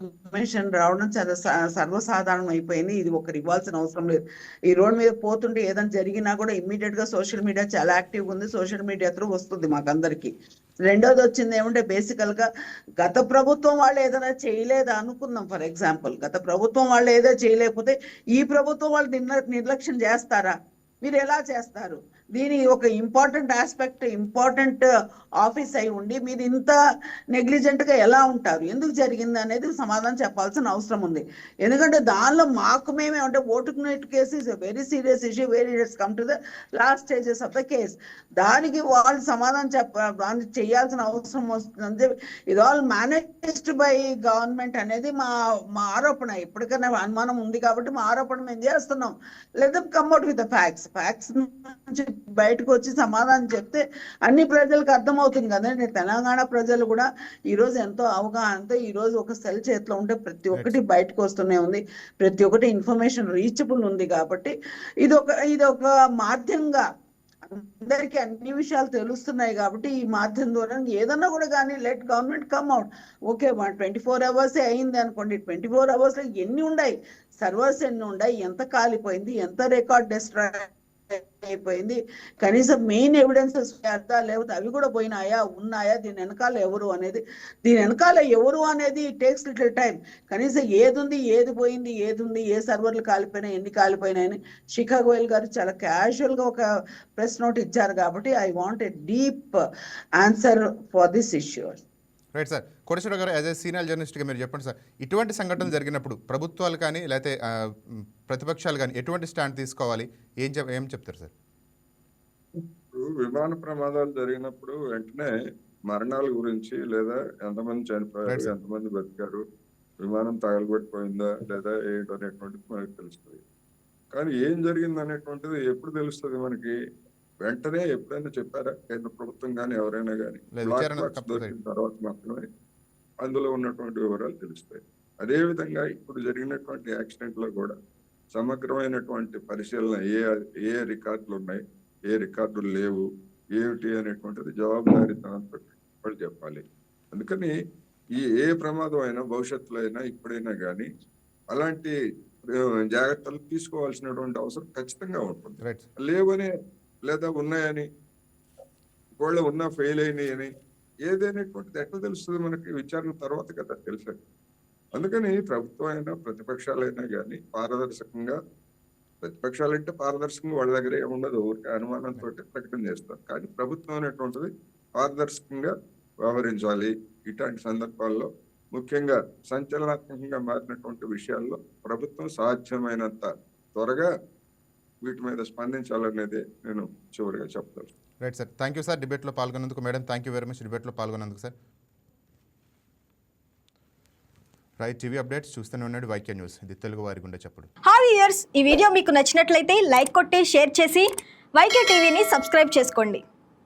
ఇన్ఫర్మేషన్ రావడం చాలా సర్వసాధారణం అయిపోయింది. ఇది ఒకరు ఇవ్వాల్సిన అవసరం లేదు. ఈ రోడ్ మీద పోతుంటే ఏదైనా జరిగినా కూడా ఇమ్మీడియట్ గా సోషల్ మీడియా చాలా యాక్టివ్గా ఉంది. సోషల్ మీడియా త్రూ వస్తుంది మాకందరికి. రెండోది వచ్చింది ఏమంటే బేసికల్ గా గత ప్రభుత్వం వాళ్ళు ఏదైనా చేయలేదా అనుకుందాం. ఫర్ ఎగ్జాంపుల్ గత ప్రభుత్వం వాళ్ళు ఏదో చేయలేకపోతే ఈ ప్రభుత్వం వాళ్ళు నిర్లక్ష్యం చేస్తారా? మీరు ఎలా చేస్తారు? దీని ఒక ఇంపార్టెంట్ ఆస్పెక్ట్, ఇంపార్టెంట్ ఆఫీస్ అయి ఉండి మీరు ఇంత నెగ్లిజెంట్ గా ఎలా ఉంటారు? ఎందుకు జరిగింది అనేది సమాధానం చెప్పాల్సిన అవసరం ఉంది. ఎందుకంటే దానిలో మాకు మేమేమంటే ఓటుకు case is very serious issue, very it's come to the last stages of the case. దానికి వాళ్ళు సమాధానం దానికి చేయాల్సిన అవసరం వస్తుంది. ఇది ఆల్ మేనేజ్డ్ బై గవర్నమెంట్ అనేది మా ఆరోపణ. ఎప్పటికైనా అనుమానం ఉంది కాబట్టి మా ఆరోపణ మేము చేస్తున్నాం. Let them come out with the facts నుంచి బయటకు వచ్చి సమాధానం చెప్తే అన్ని ప్రజలకు అర్థమవుతుంది కదండి. తెలంగాణ ప్రజలు కూడా ఈ రోజు ఎంతో అవగాహనతో ఈ రోజు ఒక సెల్ చేతిలో ఉంటే ప్రతి ఒక్కటి బయటకు వస్తూనే ఉంది, ప్రతి ఒక్కటి ఇన్ఫర్మేషన్ రీచబుల్ ఉంది. కాబట్టి ఇది ఒక మాధ్యమంగా అందరికి అన్ని విషయాలు తెలుస్తున్నాయి. కాబట్టి ఈ మాధ్యమం ద్వారా ఏదన్నా కూడా కానీ let government come out. Okay 24 hours అయింది అనుకోండి, 24 hours లో ఎన్ని ఉన్నాయి, సర్వర్స్ ఎన్ని ఉన్నాయి, ఎంత కాలిపోయింది, ఎంత రికార్డ్ డిస్ట్రాయ్ అయిపోయింది, కనీసం మెయిన్ ఎవిడెన్సెస్ లేకపోతే అవి కూడా పోయినాయా, ఉన్నాయా, దీని వెనకాల ఎవరు అనేది టేక్స్ లిటిల్ టైం. కనీసం ఏది ఉంది, ఏది పోయింది, ఏది ఉంది, ఏ సర్వర్లు కాలిపోయినాయి, ఎన్ని కాలిపోయినాయని శిఖా గోయల్ గారు చాలా క్యాజువల్ గా ఒక ప్రెస్ నోట్ ఇచ్చారు. కాబట్టి I want a deep answer for this issue. Right sir. Koteswara గారు, యాజ్ ఏ సీనియర్ జర్నలిస్ట్గా మీరు చెప్పండి సార్, ఇటువంటి సంఘటనలు జరిగినప్పుడు ప్రభుత్వాలు కానీ లేకపోతే ప్రతిపక్షాలు కానీ ఎటువంటి స్టాండ్ తీసుకోవాలి, ఏం చెప్తారు సార్? ఇప్పుడు విమాన ప్రమాదాలు జరిగినప్పుడు వెంటనే మరణాల గురించి లేదా ఎంతమంది చనిపోయారు, ఎంతమంది బతికారు, విమానం తగలబెట్టిపోయిందా లేదా ఏంటో అనేటువంటిది మనకి తెలుస్తుంది. కానీ ఏం జరిగింది అనేటువంటిది ఎప్పుడు తెలుస్తుంది మనకి? వెంటనే ఎప్పుడైనా చెప్పారా కేంద్ర ప్రభుత్వం కానీ ఎవరైనా కానీ? దొరికిన తర్వాత మాత్రమే అందులో ఉన్నటువంటి వివరాలు తెలుస్తాయి. అదేవిధంగా ఇప్పుడు జరిగినటువంటి యాక్సిడెంట్ లో కూడా సమగ్రమైనటువంటి పరిశీలన, ఏ రికార్డులు ఉన్నాయి, ఏ రికార్డులు లేవు, ఏమిటి అనేటువంటిది జవాబుదారీతనంతో వాళ్ళు చెప్పాలి. అందుకని ఏ ప్రమాదం అయినా భవిష్యత్తులో అయినా ఇప్పుడైనా కానీ అలాంటి జాగ్రత్తలు తీసుకోవాల్సినటువంటి అవసరం ఖచ్చితంగా ఉంటుంది. లేవని లేదా ఉన్నాయని, ఒకవేళ ఉన్నా ఫెయిల్ అయినాయి అని ఏదైనటువంటిది ఎట్లా తెలుస్తుంది మనకి? విచారణ తర్వాత కదా తెలిసేది. అందుకని ప్రభుత్వం అయినా ప్రతిపక్షాలైనా కానీ పారదర్శకంగా, ప్రతిపక్షాలంటే పారదర్శకంగా వాళ్ళ దగ్గర ఏముండదు, ఊరికే అనుమానంతో ప్రకటన చేస్తారు. కానీ ప్రభుత్వం అనేటువంటిది పారదర్శకంగా వ్యవహరించాలి. ఇట్లాంటి సందర్భాల్లో ముఖ్యంగా సంచలనాత్మకంగా మారినటువంటి విషయాల్లో ప్రభుత్వం సాధ్యమైనంత త్వరగా వీటి మీద స్పందించాలనేది నేను చివరిగా చెప్తాను. Right sir. Thank you sir డిబేట్లో పాల్గొన్నందుకు. Madam, thank you very much డిబేట్లో పాల్గొన్నందుకు సార్. రైట్, టీవీ అప్డేట్స్ చూస్తూనే ఉన్నాడు వైకే న్యూస్, ఇది తెలుగు వారి గుండె చప్పుడు. హాయ్ వ్యూయర్స్, ఈ వీడియో మీకు నచ్చినట్లయితే లైక్ కొట్టి షేర్ చేసి వైకే టీవీని సబ్స్క్రైబ్ చేసుకోండి.